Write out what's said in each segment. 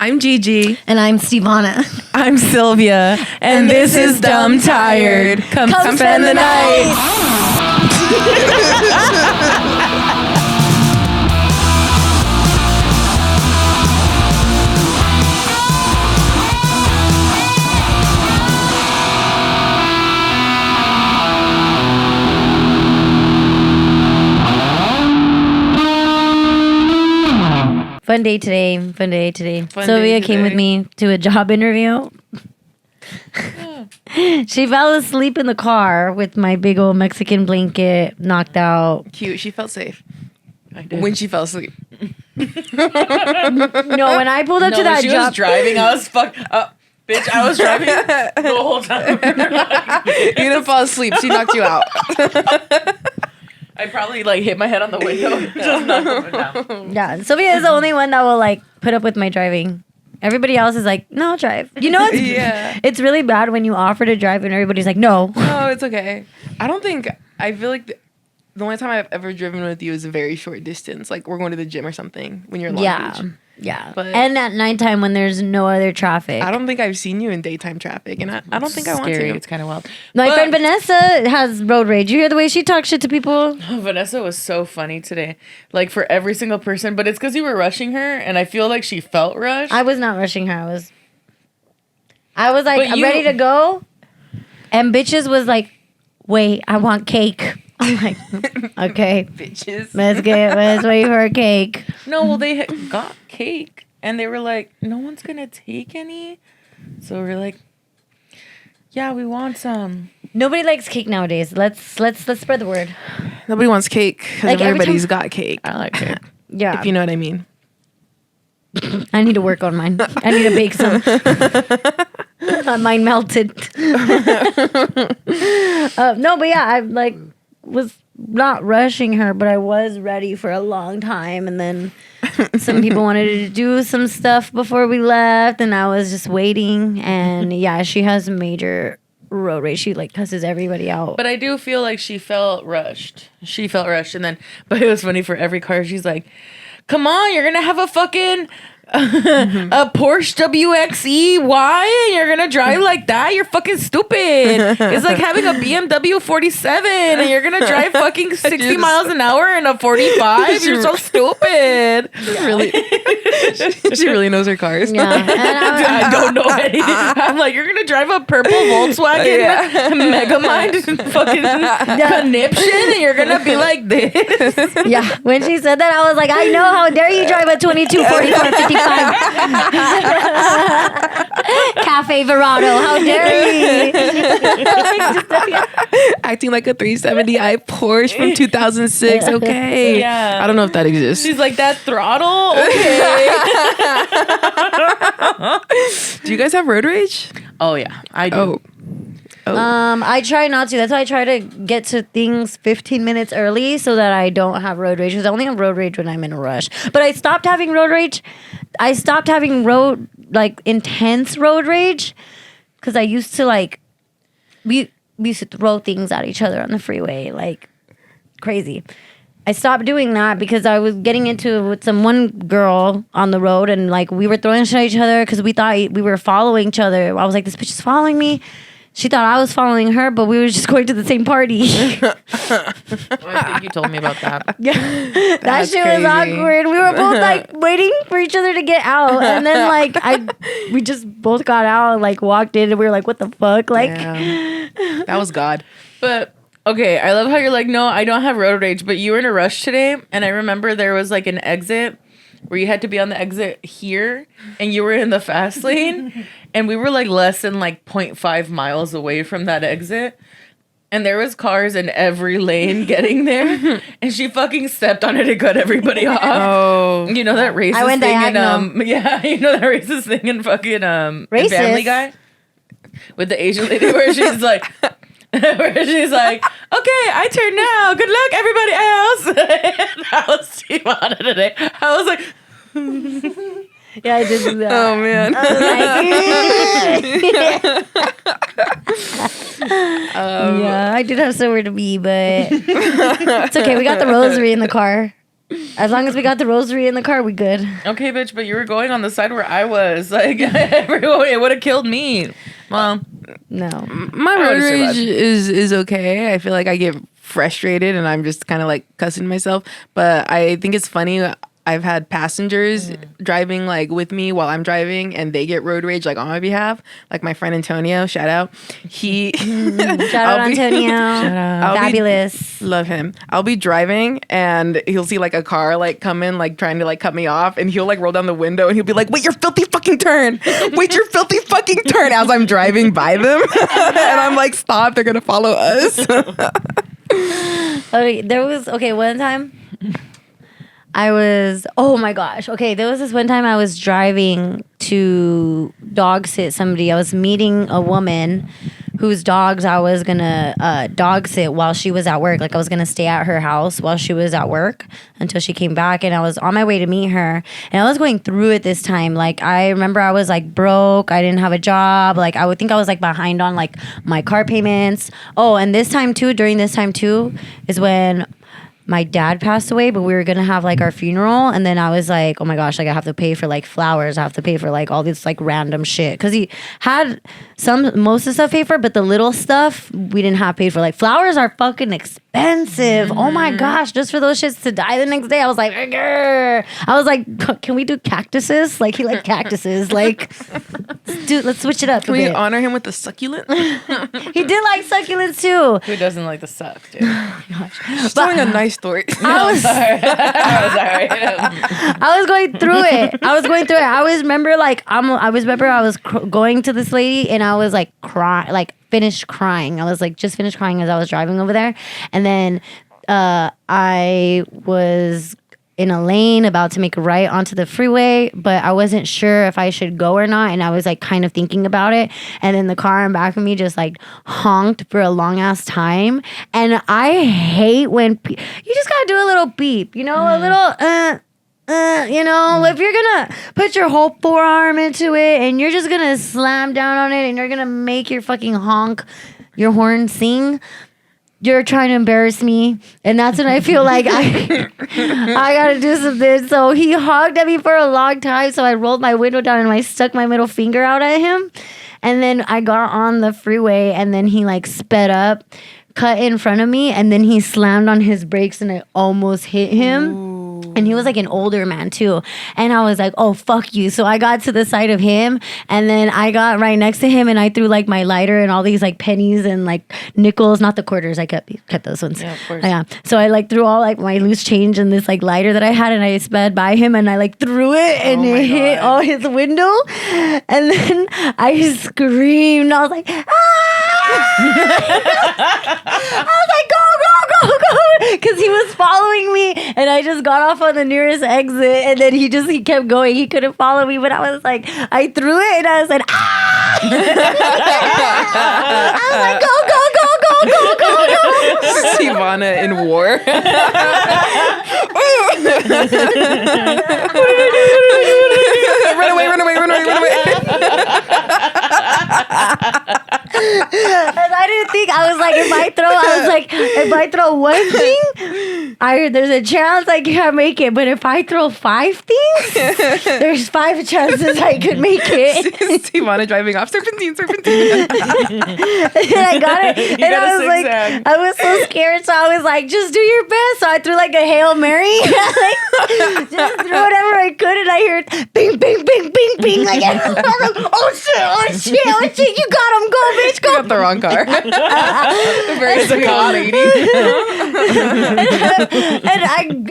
I'm Gigi. And I'm Stevona. I'm Silvia. And this is Dumbtired. Come spend the night. Fun day today. Sylvia came with me to a job interview. She fell asleep in the car with my big old Mexican blanket knocked out. Cute. She felt safe. I did. When she fell asleep. No, when I pulled up to that she job. was driving. I was fucked up. Bitch, I was driving the whole time. You didn't fall asleep. She knocked you out. I probably hit my head on the window. Just knocked it down. Yeah, Sylvia is the only one that will put up with my driving. Everybody else is like, no, I'll drive. You know, it's really bad when you offer to drive and everybody's like, no. No, it's okay. I feel like the only time I've ever driven with you is a very short distance. Like we're going to the gym or something when you're in Long Beach. Yeah. But and at nighttime when there's no other traffic. I don't think I've seen you in daytime traffic, and I don't think I want to. It's kind of wild. My friend Vanessa has road rage. You hear the way she talks shit to people? Vanessa was so funny today. For every single person. But it's because you were rushing her, and I feel like she felt rushed. I was not rushing her. I was like, I'm ready to go. And bitches was like, wait, I want cake. I'm like, okay. Bitches. Let's wait for a cake. No, well, they got cake, and they were like, no one's going to take any. So we're like, yeah, we want some. Nobody likes cake nowadays. Let's spread the word. Nobody wants cake because everybody's got cake. I like cake. Yeah. If you know what I mean. I need to work on mine. I need to bake some. Mine melted. No, but yeah, I was not rushing her, but I was ready for a long time. And then some people wanted to do some stuff before we left, and I was just waiting. And yeah, she has major road rage. She cusses everybody out. But I do feel like she felt rushed. And then, but it was funny, for every car, she's like, come on, you're gonna have a fucking a Porsche WXE Y, and you're gonna drive like that? You're fucking stupid. It's like having a BMW 47 and you're gonna drive fucking 60 miles an hour in a 45. You're so stupid. Really, she really knows her cars. Yeah, and I don't know anything. I'm like, you're gonna drive a purple Volkswagen Megamind fucking conniption, and you're gonna be like this. yeah, when she said that, I was like, I know, how dare you drive a 22 44 55 Cafe Verado, how dare you. Acting like a 370i Porsche from 2006. Okay. Yeah. I don't know if that exists. She's like, that throttle? Okay. Do you guys have road rage? Oh, yeah. I do. Oh. I try not to. That's why I try to get to things 15 minutes early so that I don't have road rage. Because I only have road rage when I'm in a rush. But I stopped having road rage. I stopped having intense road rage because I used to we used to throw things at each other on the freeway like crazy. I stopped doing that because I was getting into it with one girl on the road, and we were throwing shit at each other because we thought we were following each other. I was like, this bitch is following me. She thought I was following her, but we were just going to the same party. I think you told me about that. Yeah, that shit was awkward. We were both waiting for each other to get out, and then we just both got out and walked in, and we were like, "What the fuck?" That was God. But okay, I love how you're like, no, I don't have road rage, but you were in a rush today, and I remember there was an exit where you had to be on the exit here, and you were in the fast lane, and we were less than 0.5 miles away from that exit, and there was cars in every lane getting there, and she fucking stepped on it and cut everybody off. Oh, you know that racist I went thing diagonal. you know that racist thing in fucking Racist? Family Guy with the Asian lady where she's like. Where she's like, okay, I turn now. Good luck, everybody else. And that was Stevona today. I was like, Yeah, I did do that. Oh man. Yeah, I did have somewhere to be, but it's okay. We got the rosary in the car. As long as we got the rosary in the car, we good. Okay, bitch, but you were going on the side where I was. Like, everyone, it would have killed me. Well, No. My road rage is okay. I feel like I get frustrated and I'm just kind of like cussing myself. But I think it's funny. I've had passengers driving like with me while I'm driving and they get road rage like on my behalf. Like my friend Antonio, shout out. He Shout out Antonio. Shout out. Fabulous. Love him. I'll be driving and he'll see like a car like come in like trying to like cut me off and he'll like roll down the window and he'll be like, wait your filthy fucking turn. Wait your filthy fucking turn as I'm driving by them. And I'm like, stop, they're gonna follow us. One time oh my gosh. Okay, there was this one time I was driving to dog sit somebody. I was meeting a woman whose dogs I was gonna dog sit while she was at work. Like I was gonna stay at her house while she was at work until she came back. And I was on my way to meet her. And I was going through it this time. Like I remember I was like broke. I didn't have a job. Like I would think I was like behind on like my car payments. Oh, and during this time too, is when my dad passed away, but we were gonna have like our funeral, and then I was like, oh my gosh, like I have to pay for like flowers, I have to pay for like all this like random shit, because he had most of the stuff paid for, but the little stuff we didn't have paid for. Like flowers are fucking expensive. Oh my gosh, just for those shits to die the next day. I was like, Grr. I was like, can we do cactuses? Like he liked cactuses. Like, dude, let's switch it up. Can we honor him with the succulent? He did like succulents too. Who doesn't like the suck, dude? She's telling a nice story. I'm sorry. I was going through it. I was going to this lady and I was like finished crying. I was like just finished crying as I was driving over there, and then I was in a lane about to make a right onto the freeway, but I wasn't sure if I should go or not, and I was like kind of thinking about it, and then the car in back of me just like honked for a long ass time. And I hate when you just gotta do a little beep, you know, a little if you're gonna put your whole forearm into it and you're just gonna slam down on it and you're gonna make your fucking your horn sing, you're trying to embarrass me. And that's when I feel like I gotta do something. So he hogged at me for a long time. So I rolled my window down and I stuck my middle finger out at him. And then I got on the freeway and then he like sped up, cut in front of me, and then he slammed on his brakes and I almost hit him. Ooh. And he was like an older man too. And I was like, oh, fuck you. So I got to the side of him and then I got right next to him and I threw like my lighter and all these like pennies and like nickels, not the quarters. I kept those ones. Yeah, of course. Yeah. So I like threw all like my loose change in this like lighter that I had and I sped by him and I like threw it and it hit all his window. And then I screamed. I was like, ah! I was like, go, because he was following me and I just got off on the nearest exit and then he kept going. He couldn't follow me, but I was like, I threw it and I was like, ah! I was like, go. Stevona in war. Run away. And I didn't think, I was like, if I throw one thing, there's a chance I can't make it. But if I throw 5 things, there's 5 chances I could make it. Stevona driving off, serpentine. And I got it. And I was like, I was so scared. So I was like, just do your best. So I threw like a Hail Mary. Just threw whatever I could. And I heard bing, bing, bing, bing, bing. Like, I was like, oh shit. You got him. Go, bitch, go. You got the wrong car. Very sweet lady. And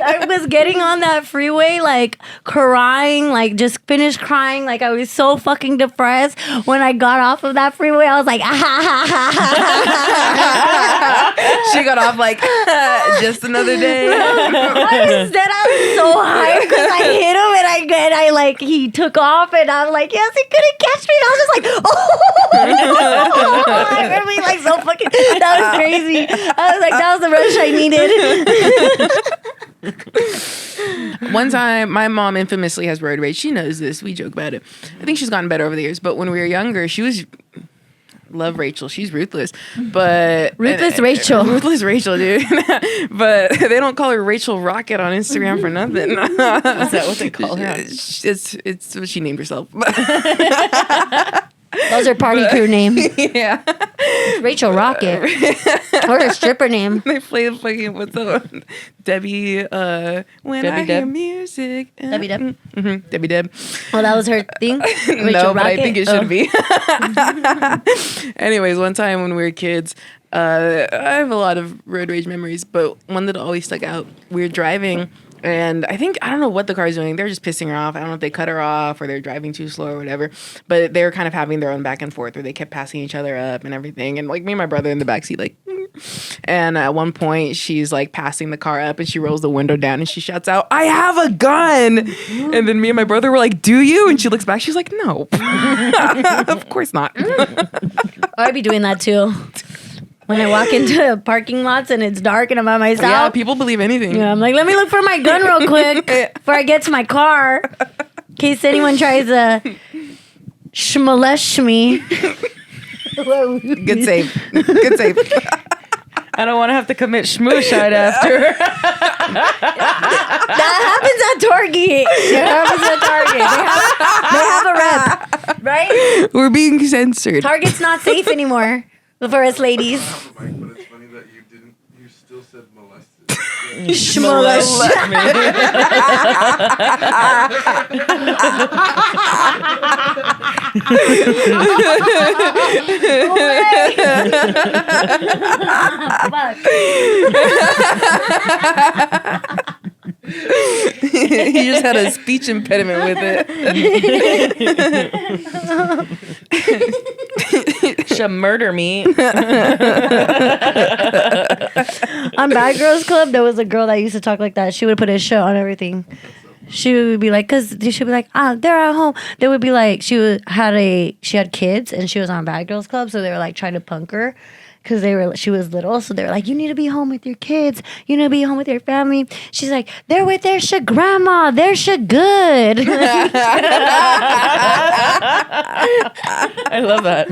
I was getting on that freeway, like crying, like just finished crying. Like I was so fucking depressed. When I got off of that freeway, I was like, She got off like, just another day. Instead, I was so hyped because I hit him and I like, he took off and I was like, yes, he couldn't catch me. And I was just like, oh, I remember like so fucking, that was crazy. I was like, that was the rush I needed. One time, my mom infamously has road rage. She knows this. We joke about it. I think she's gotten better over the years. But when we were younger, she was love Rachel. She's ruthless, but Rachel, ruthless Rachel, dude. But they don't call her Rachel Rocket on Instagram for nothing. Is that what they call her? It's what she named herself. Those are party crew names. Yeah, Rachel Rocket. Or her stripper name. They play the fucking what's the Debbie when Debbie I hear Deb? music. Debbie Deb. Debbie Deb. Well, that was her thing. Rachel No, but I Rocket? think it should be. Anyways, one time when we were kids, I have a lot of road rage memories, but one that always stuck out. We were driving, and I don't know what the car's doing. They're just pissing her off. I don't know if they cut her off or they're driving too slow or whatever. But they were kind of having their own back and forth where they kept passing each other up and everything. And like me and my brother in the backseat, like, and at one point she's like passing the car up and she rolls the window down and she shouts out, "I have a gun!" And then me and my brother were like, "Do you?" And she looks back. She's like, "No, of course not." I'd be doing that too. When I walk into parking lots and it's dark and I'm by myself. Yeah, people believe anything. Yeah, I'm like, let me look for my gun real quick before I get to my car. In case anyone tries to shmalesh me. Good save. Good save. I don't want to have to commit schmooshite after. That happens at Target. They have a rep, right? We're being censored. Target's not safe anymore for us ladies. But it's funny that you still said molested. Shmalesh. He just had a speech impediment with it. Should murder me. On Bad Girls Club, there was a girl that used to talk like that. She would put a shit on everything. She would be like, cause she'd be like, they're at home. They would be like, she had kids and she was on Bad Girls Club, so they were like trying to punk her. Cause she was little, so they were like, you need to be home with your kids. You need to be home with your family. She's like, they're with their shit grandma. They're shit good. I love that.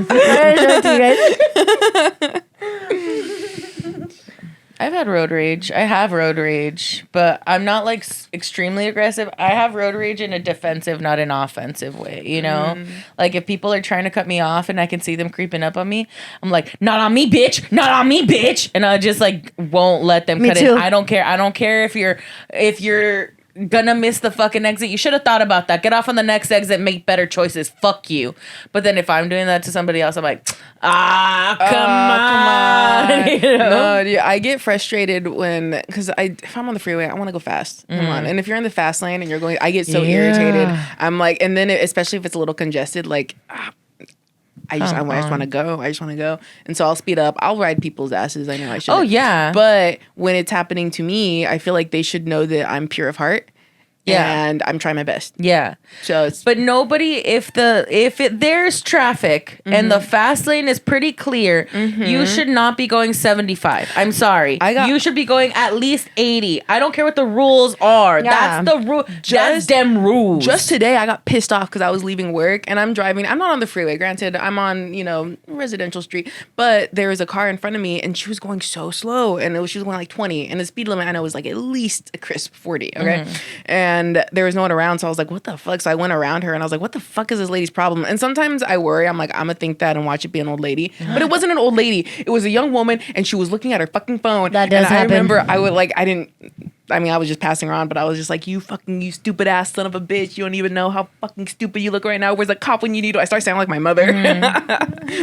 I've had road rage. I have road rage, but I'm not like extremely aggressive. I have road rage in a defensive, not an offensive way, you know? Like if people are trying to cut me off and I can see them creeping up on me, I'm like, not on me, bitch. Not on me, bitch. And I just like won't let them cut in. I don't care. I don't care if you're gonna miss the fucking exit. You should have thought about that. Get off on the next exit, make better choices. Fuck you. But then if I'm doing that to somebody else, I'm like, come on. You know? No, dude, I get frustrated because if I'm on the freeway, I want to go fast. Come on. And if you're in the fast lane and you're going, I get so irritated. I'm like, and then especially if it's a little congested, like, I just want to go. I just want to go. And so I'll speed up. I'll ride people's asses. I know I should. Oh, yeah. But when it's happening to me, I feel like they should know that I'm pure of heart. Yeah. And I'm trying my best. Yeah. So but nobody, if there's traffic and the fast lane is pretty clear, you should not be going 75. I'm sorry. You should be going at least 80. I don't care what the rules are. Yeah. That's the rule. That's them rules. Just today, I got pissed off because I was leaving work and I'm driving. I'm not on the freeway. Granted, I'm on, residential street. But there was a car in front of me and she was going so slow. And she was going like 20. And the speed limit I know was like at least a crisp 40. Okay. And there was no one around. So I was like, what the fuck? So I went around her and I was like, what the fuck is this lady's problem? And sometimes I worry. I'm like, I'm going to think that and watch it be an old lady. But it wasn't an old lady. It was a young woman and she was looking at her fucking phone. That does happen. I remember I was just passing around, but I was just like, you stupid ass son of a bitch. You don't even know how fucking stupid you look right now. Where's a cop when you need one? I start sounding like my mother.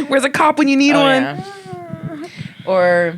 Where's a cop when you need one? Yeah. Or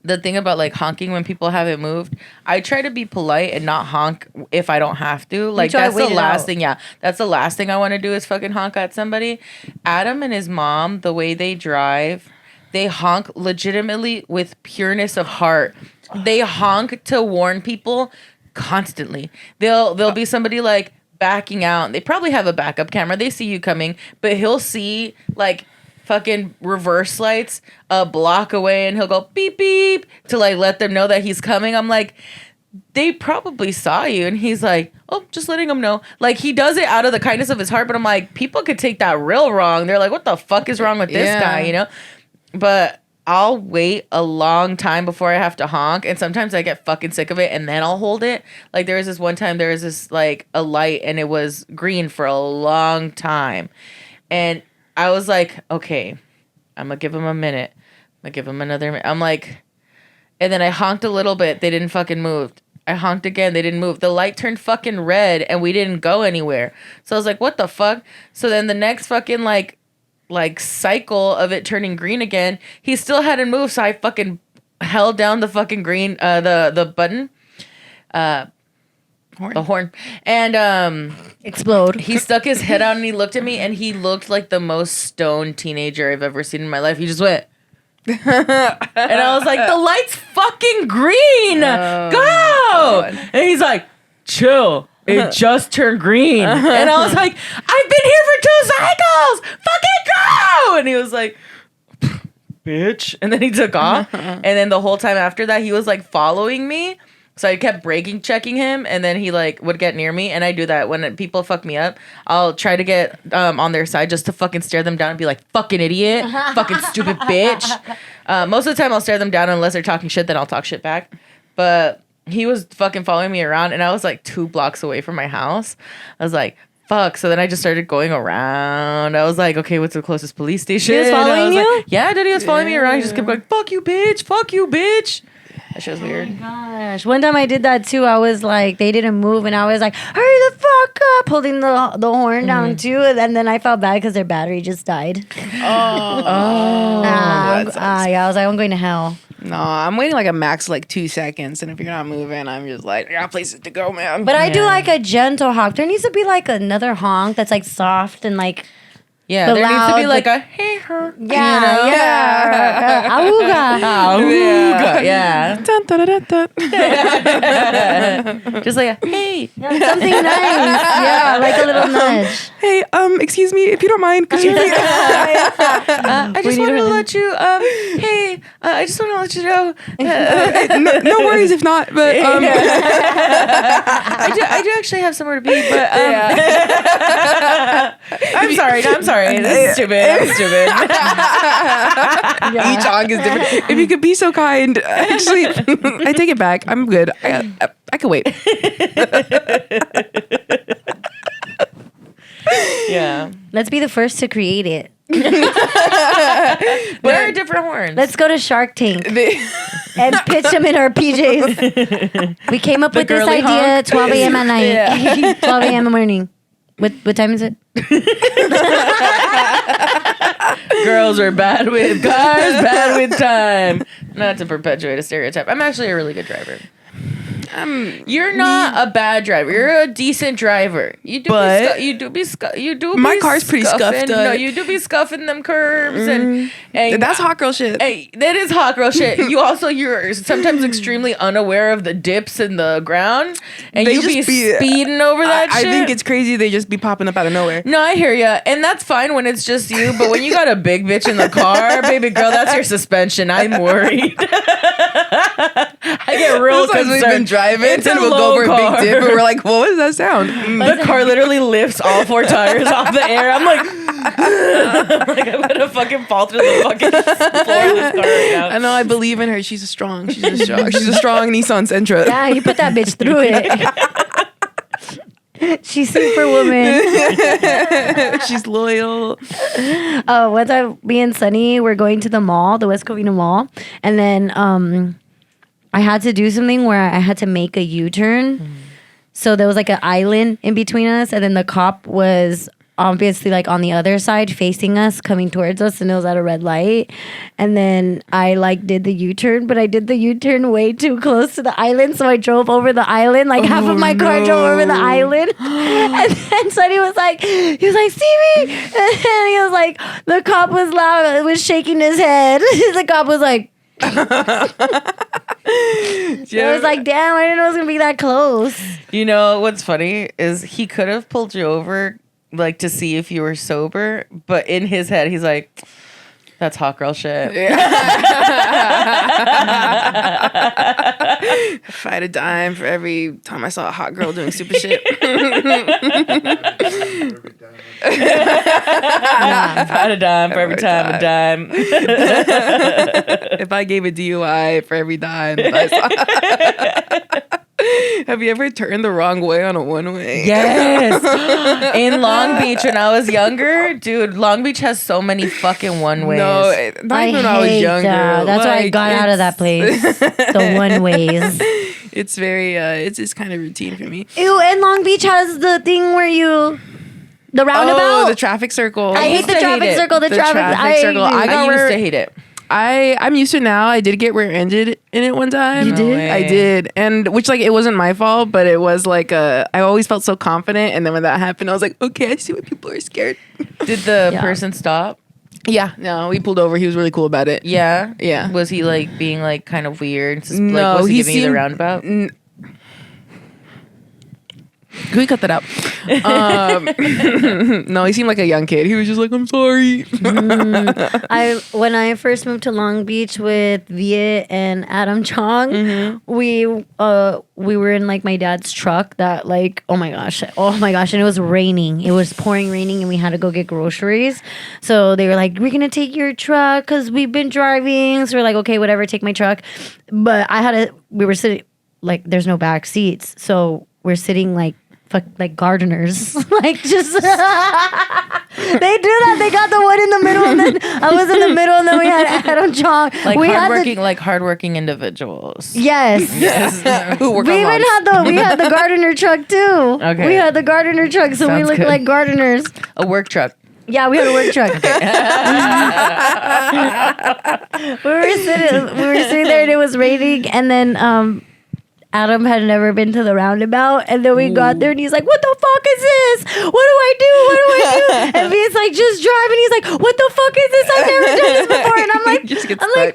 the thing about like honking when people haven't moved, I try to be polite and not honk if I don't have to. Like that's the last thing. Yeah, that's the last thing I want to do is fucking honk at somebody. Adam and his mom, the way they drive, they honk legitimately with pureness of heart. They honk to warn people constantly. There'll be somebody like backing out. They probably have a backup camera. They see you coming, but he'll see like fucking reverse lights a block away and he'll go beep beep to like let them know that he's coming. I'm like, they probably saw you. And he's like, oh, just letting them know. Like, he does it out of the kindness of his heart. But I'm like, people could take that real wrong. They're like, what the fuck is wrong with this guy, you know? But I'll wait a long time before I have to honk. And sometimes I get fucking sick of it and then I'll hold it. Like, there was this one time, there was this, like, a light and it was green for a long time. And I was like, okay, I'm going to give him a minute. I'm going to give him another minute. I'm like, and then I honked a little bit. They didn't fucking move. I honked again. They didn't move. The light turned fucking red and we didn't go anywhere. So I was like, what the fuck? So then the next fucking, like cycle of it turning green again, he still hadn't moved. So I fucking held down the fucking green, the button, the horn, and explode. He stuck his head out and he looked at me and he looked like the most stoned teenager I've ever seen in my life. He just went, and I was like, the light's fucking green. Go. God. And he's like, chill. It just turned green. And I was like, I've been here for 2 cycles. Fucking go. And he was like, bitch. And then he took off. And then the whole time after that, he was like following me. So I kept braking, checking him. And then he like would get near me. And I do that when people fuck me up. I'll try to get on their side just to fucking stare them down and be like, fucking idiot. Fucking stupid bitch. Most of the time I'll stare them down unless they're talking shit. Then I'll talk shit back. But he was fucking following me around and I was like 2 blocks away from my house. I was like, fuck. So then I just started going around. I was like, okay, what's the closest police station? He was following you? Like, yeah, dude, he was following me around. He just kept going, fuck you, bitch. Fuck you, bitch. That shit was weird. Oh my gosh. One time I did that too. I was like, they didn't move and I was like, hurry the fuck up, holding the horn down too. And then I felt bad because their battery just died. Yeah, I was like, I'm going to hell. no, I'm waiting like a max like 2 seconds, and if you're not moving, I'm just like, I got places to go, man. But I do like a gentle honk. There needs to be like another honk that's like soft and like Yeah, the there needs to be loud, like a hey her. yeah. Auga. Auga. Yeah. Dun, dun, dun, dun, dun. Just like a hey. Something nice. Yeah, like a little nudge. Hey, excuse me, if you don't mind, could you I just wanted to let you hey, I just want to let you know no worries if not, but I do actually have somewhere to be, but I'm sorry. This is stupid. I'm stupid. each honk is different. If you could be so kind, actually, I take it back. I'm good. I can wait. Yeah. Let's be the first to create it. There are different horns. Let's go to Shark Tank and pitch them in our PJs. We came up with this girly idea honk? 12 a.m. at night. 12 a.m. in the morning. What time is it? Girls are bad with cars, bad with time. Not to perpetuate a stereotype. I'm actually a really good driver. You're not a bad driver. You're a decent driver. You do. But My car's pretty scuffed No, up. you do be scuffing them curbs and that's hot girl shit. Hey, that is hot girl shit. You're sometimes extremely unaware of the dips in the ground, and you be speeding over that shit. I think it's crazy. They just be popping up out of nowhere. No, I hear ya, and that's fine when it's just you. But when you got a big bitch in the car, baby girl, that's your suspension. I'm worried. I get real concerned. We've been driving, It's and a we'll go low over a car. big dip, and we're like, what was that sound? The car literally lifts all 4 tires off the air. I'm like, I'm gonna fucking fall through the fucking floor of this car right now. I know. I believe in her. She's a strong Nissan Sentra. Yeah, you put that bitch through it. She's Superwoman. She's loyal. Oh, one time me and Sunny were going to the mall, the West Covina Mall, and then I had to do something where I had to make a U-turn. So there was like an island in between us, and then the cop was obviously like on the other side facing us, coming towards us, and it was at a red light. And then I like did the U-turn, but I did the U-turn way too close to the island, so I drove over the island. Like half of my car drove over the island. And then Sonny was like, Stevie! And he was like, the cop was loud, was shaking his head. The cop was like, I was like, damn, I didn't know it was gonna be that close. You know what's funny is he could have pulled you over like to see if you were sober, but in his head he's like, that's hot girl shit. Yeah. If I had a dime for every time I saw a hot girl doing stupid shit. If I had a dime for every time a dime. If I gave a DUI for every dime that I saw. Have you ever turned the wrong way on a one-way? Yes. In Long Beach when I was younger, dude, Long Beach has so many fucking one-ways. No, not even when I was younger. That. That's why I got out of that place. The one-ways. It's very, it's just kind of routine for me. Ew, and Long Beach has the thing where the roundabout. Oh, the traffic circle. I hate the traffic circle. The traffic circle. I used to hate it. I'm used to it now. I did get rear-ended in it one time. You did? I did. And which, like, it wasn't my fault, but it was like I always felt so confident. And then when that happened, I was like, okay, I see why people are scared. Did the person stop? Yeah. No, we pulled over. He was really cool about it. Yeah? Yeah. Was he, like, being, like, kind of weird? No, like, was he giving you the roundabout? Can we cut that out? No, he seemed like a young kid. He was just like, I'm sorry. When I first moved to Long Beach with Viet and Adam Chong, we were in like my dad's truck that like oh my gosh, and it was raining. It was pouring raining, and we had to go get groceries. So they were like, we're gonna take your truck because we've been driving. So we're like, okay, whatever, take my truck. But we were sitting like there's no back seats, so we're sitting like gardeners, like just they do that. They got the one in the middle, and then I was in the middle, and then we had Adam Chong. Like hardworking individuals. Yes. Who work We on even lawns. had the gardener truck too. Okay. We had the gardener truck, so we Sounds looked good. like gardeners. A work truck. Yeah, we had a work truck. we were sitting there, and it was raining, and then Adam had never been to the roundabout, and then we got there, and he's like, "What the fuck is this? What do I do? What do I do?" And he's like, "Just drive." And he's like, "What the fuck is this? I've never done this before." And I'm like,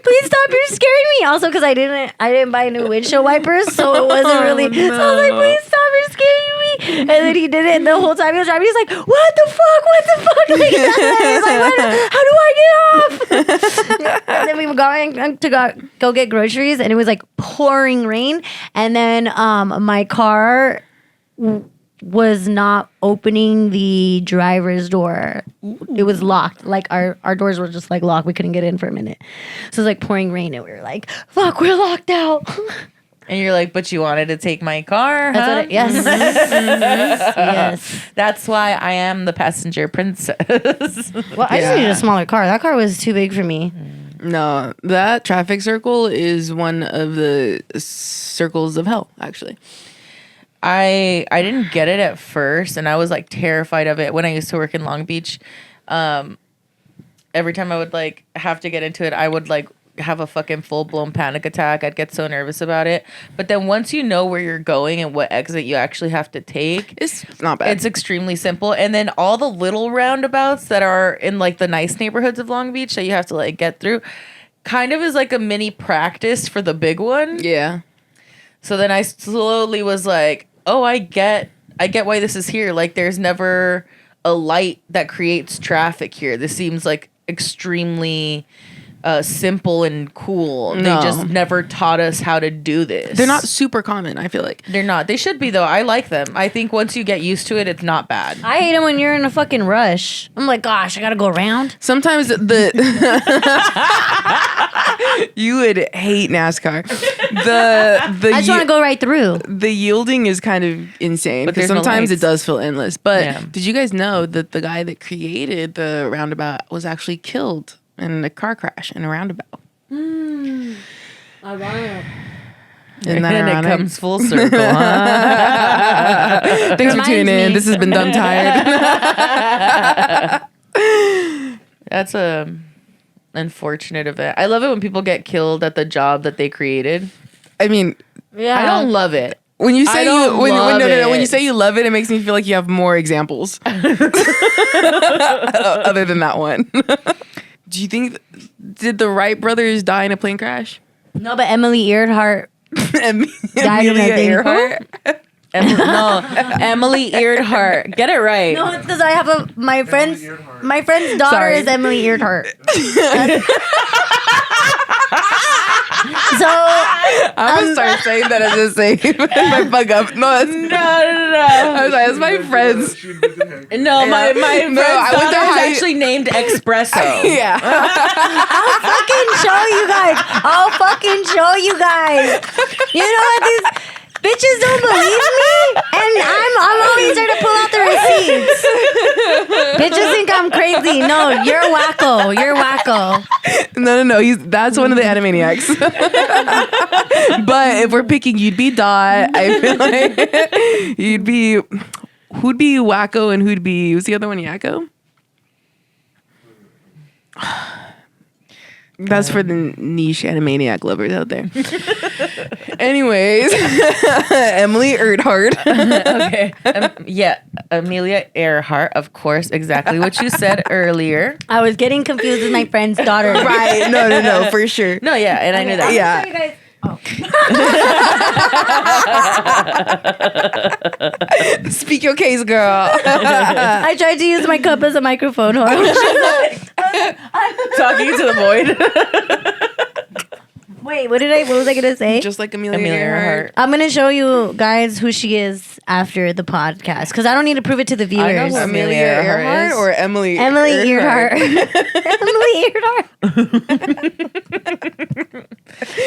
"Please stop! You're scaring me." Also, because I didn't buy new windshield wipers, so it wasn't really. No. So I was like, "Please stop! You're scaring me." And then he did it, and the whole time he was driving, he's like, "What the fuck? What the fuck?" Like, he's like, "How do I get off?" And then we were going to go get groceries, and it was like pouring rain, and then my car was not opening the driver's door. It was locked. Like our doors were just like locked. We couldn't get in for a minute. So it was like pouring rain, and we were like, "Fuck, we're locked out." And you're like, but you wanted to take my car, That's huh? what yes. Yes. That's why I am the passenger princess. Well, I just needed a smaller car. That car was too big for me. No, that traffic circle is one of the circles of hell, actually. I didn't get it at first, and I was like terrified of it when I used to work in Long Beach. Every time I would like have to get into it, I would like have a fucking full-blown panic attack. I'd get so nervous about it. But then once you know where you're going and what exit you actually have to take, It's not bad. it's extremely simple. And then all the little roundabouts that are in like the nice neighborhoods of Long Beach that you have to like get through kind of is like a mini practice for the big one. Yeah. So then I slowly was like, oh, I get why this is here. Like there's never a light that creates traffic here. This seems like extremely simple and cool. No. They just never taught us how to do this. They're not super common, I feel like. They're not. They should be though. I like them. I think once you get used to it, it's not bad. I hate it when you're in a fucking rush. I'm like, gosh, I gotta go around. Sometimes the you would hate NASCAR. I just want to go right through. The yielding is kind of insane But because there's no sometimes lights. it does feel endless. But Yeah. did you guys know that the guy that created the roundabout was actually killed in a car crash in a roundabout? Ironic. Isn't that And it ironic? comes full circle. Huh? Thanks for tuning Reminds in. me. This has been Dumbtired. That's a unfortunate event. I love it when people get killed at the job that they created. I mean, Yeah. I don't love it. when you say don't when love when it. you say you love it, it makes me feel like you have more examples other than that one. Do you think did the Wright brothers die in a plane crash? No, but Emily Earhart died in a Amelia thing. Earhart? Emily Earhart. Get it right. No, it's because I have my friend's daughter Sorry. is Emily Earhart. So I'm gonna start saying that as a saying. If I fuck up. No, that's No. I'm sorry, that's my friends. No, my friend's I went to daughter is high- actually named Espresso. Yeah. I'll fucking show you guys. You know what? These bitches don't believe me, and I'm always there to pull out the receipts. Bitches think I'm crazy. No, you're wacko. No. That's one of the Animaniacs. But if we're picking, you'd be Dot. I feel like who'd be Wacko and who's the other one, Yakko? That's for the niche Animaniac lovers out there. Anyways, Emily Earhart. Okay. Amelia Earhart, of course, exactly what you said earlier. I was getting confused with my friend's daughter. Right. No, for sure. No, yeah, and I knew that. Yeah. You guys. Speak your case, girl. I tried to use my cup as a microphone. Hold on. Talking to the void. Wait, what was I gonna say? Just like Amelia Amelia Earhart. Earhart. I'm gonna show you guys who she is after the podcast because I don't need to prove it to the I know viewers. who Amelia Earhart Earhart is. or Emily Earhart. Emily Earhart.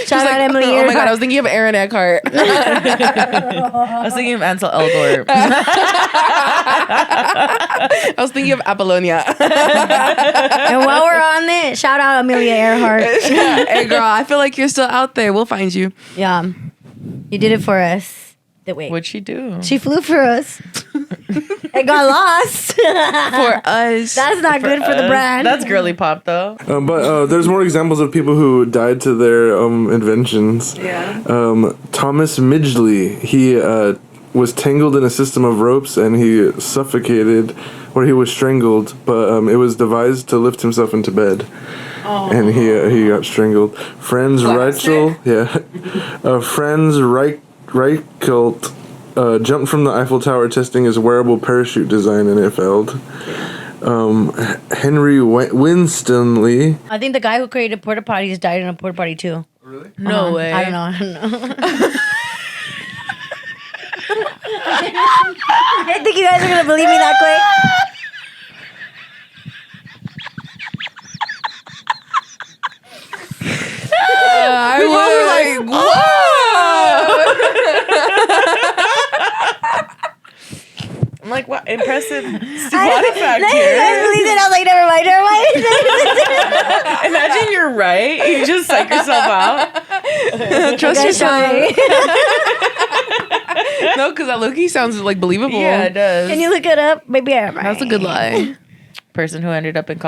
Shout out Emily Earhart. Oh my god, I was thinking of Aaron Eckhart. I was thinking of Ansel Elgort. I was thinking of Apollonia. And while we're on it, shout out Amelia Earhart. Hey girl, I feel like you're still out there. We'll find you. Yeah, you did it for us. Wait, What'd she do? she flew for us. It got lost. For us. That's not good for the brand. That's girly pop, though. But there's more examples of people who died to their inventions. Yeah. Thomas Midgley, he was tangled in a system of ropes and he suffocated, or he was strangled, but it was devised to lift himself into bed. Oh. And he got strangled. Franz Reichel, Franz Reichelt jumped from the Eiffel Tower testing his wearable parachute design and it failed. Henry Winstanley. I think the guy who created porta potties died in a porta potty too. Really? No way. I don't know. I think you guys are gonna believe me that quick. I was like, whoa. I'm like, what? Impressive body fact You here. guys believed it. I was like, never mind. Imagine you're right. You just psych yourself out. Trust Guys, yourself. sorry. No, because that Loki sounds like believable. Yeah, it does. Can you look it up? Maybe I'm right. That's a good lie. Person who ended up in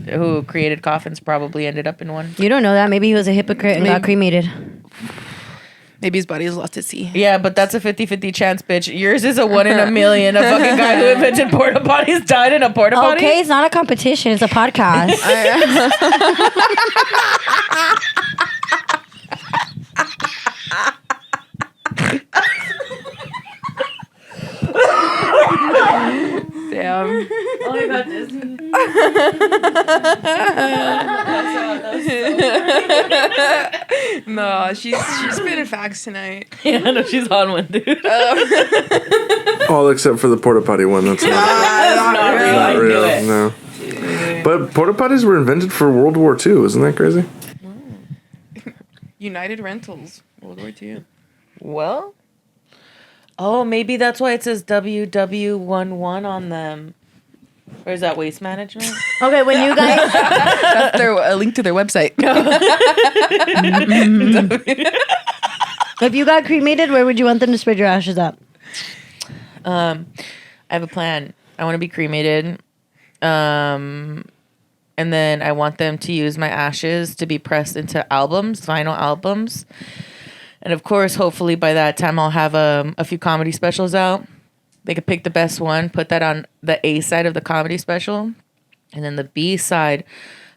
who created coffins probably ended up in one. You don't know that. Maybe he was a hypocrite and got cremated. Maybe his body is lost at sea. Yeah, but that's a 50-50 chance, bitch. Yours is a 1 in a million. A fucking guy who invented porta potties died in a porta potty. Okay, it's not a competition. It's a podcast. Damn. Oh my god, Disney. No, she's spitting facts tonight. Yeah, no, she's on one, dude. All except for the porta potty one. That's Not real. I not knew real. it. No. But porta potties were invented for World War II. Isn't that crazy? United Rentals, World War II. Well, oh, maybe that's why it says WW11 on them. Or is that waste management? Okay, when you guys... That's a link to their website. If you got cremated, where would you want them to spread your ashes up? I have a plan. I want to be cremated. And then I want them to use my ashes to be pressed into albums, vinyl albums. And of course, hopefully by that time I'll have a few comedy specials out. They could pick the best one, put that on the A side of the comedy special. And then the B side,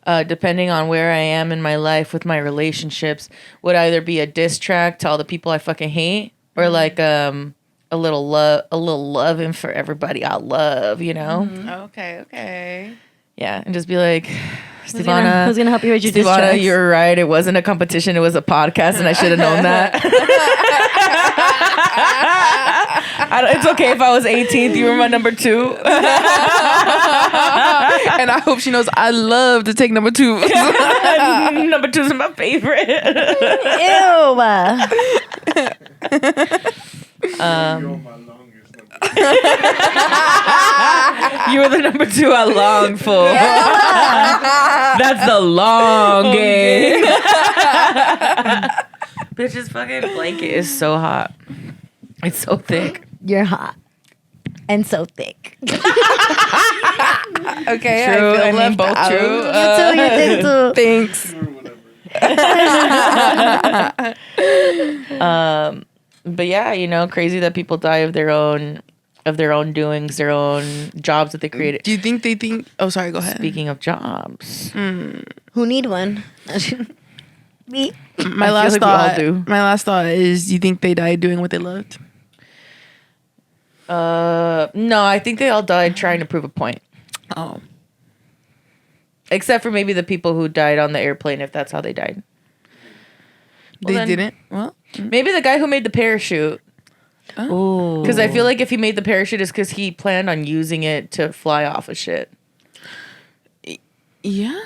depending on where I am in my life with my relationships, would either be a diss track to all the people I fucking hate, or like a little loving for everybody I love, you know? Okay. Yeah, and just be like, Stevona, who's gonna help you with your diss Stevona, tracks? you're right. It wasn't a competition. It was a podcast, and I should have known that. It's okay if I was 18th. You were my number 2. And I hope she knows I love to take number 2. Number 2 is my favorite. Ew. You were the number 2 I longed for. That's the long game. Bitch's fucking blanket is so hot. It's so thick. You're hot and so thick. Okay, True, I feel left both out. true. You're thick too. Thanks. But yeah, crazy that people die of their own doings, their own jobs that they created. Do you think they think? Oh, sorry. Go ahead. Speaking of jobs, Who need one? Me. My I feel last like we all thought. do. My last thought is: do you think they died doing what they loved? no, I think they all died trying to prove a point. Oh, Except for maybe the people who died on the airplane, if that's how they died. they then- didn't. Well, Maybe the guy who made the parachute. Ooh. Because I feel like if he made the parachute, it's because he planned on using it to fly off of shit. yeah.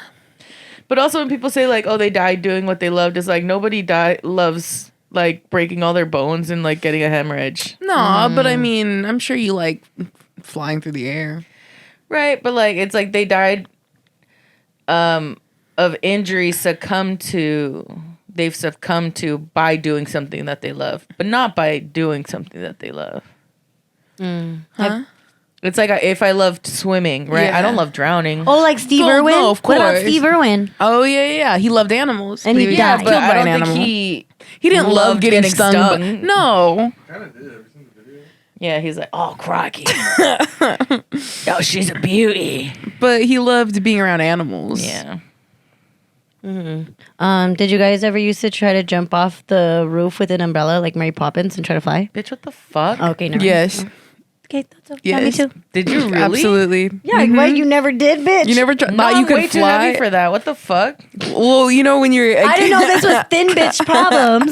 But also when people say like, oh, they died doing what they loved, it's like nobody loves like breaking all their bones and like getting a hemorrhage. No, but I mean, I'm sure you like flying through the air. Right, but like it's like they died of injury they've succumbed to by doing something that they love, but not by doing something that they love. Huh? It's like if I loved swimming, right? Yeah. I don't love drowning. Oh, like Steve Well, Irwin? no, of What about course. Steve Irwin? Oh yeah. He loved animals, And he was died. but killed I by don't an think animal. he He didn't love loved getting getting stung. stung. But no. Kind of did. Have you seen the video? Yeah, he's like, oh, crikey. Oh, she's a beauty. But he loved being around animals. Yeah. Did you guys ever used to try to jump off the roof with an umbrella like Mary Poppins and try to fly? Bitch, what the fuck? Okay, never mind. Yes. Okay, that's okay. Yeah, me Yes. too. Did you really? Absolutely. Yeah, what? You never did, bitch? You never No, thought you I'm could way too fly. heavy for that. What the fuck? Well, when you're a I didn't know this was thin bitch problems.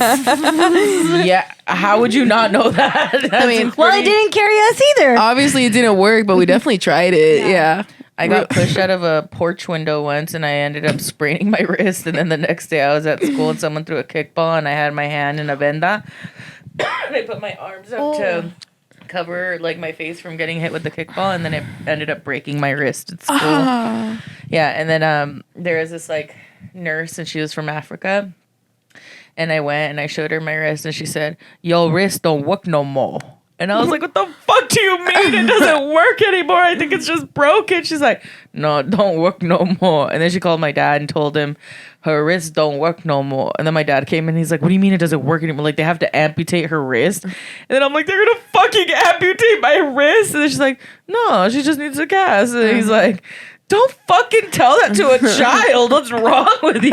Yeah, how would you not know that? I mean, Well, it didn't carry us either. Obviously, it didn't work, but we definitely tried it. Yeah. I got pushed out of a porch window once and I ended up spraining my wrist. And then the next day I was at school and someone threw a kickball and I had my hand in a venda. And I put my arms up to cover like my face from getting hit with the kickball, and then it ended up breaking my wrist at school. Yeah, and then there was this like nurse and she was from Africa. And I went and I showed her my wrist and she said, "Your wrist don't work no more." And I was like, what the fuck do you mean it doesn't work anymore? I think it's just broken. She's like, no, it don't work no more. And then she called my dad and told him her wrist don't work no more. And then my dad came in and he's like, what do you mean it doesn't work anymore? Like they have to amputate her wrist. And then I'm like, they're going to fucking amputate my wrist. And then she's like, no, she just needs a cast. And he's like, don't fucking tell that to a child. What's wrong with you?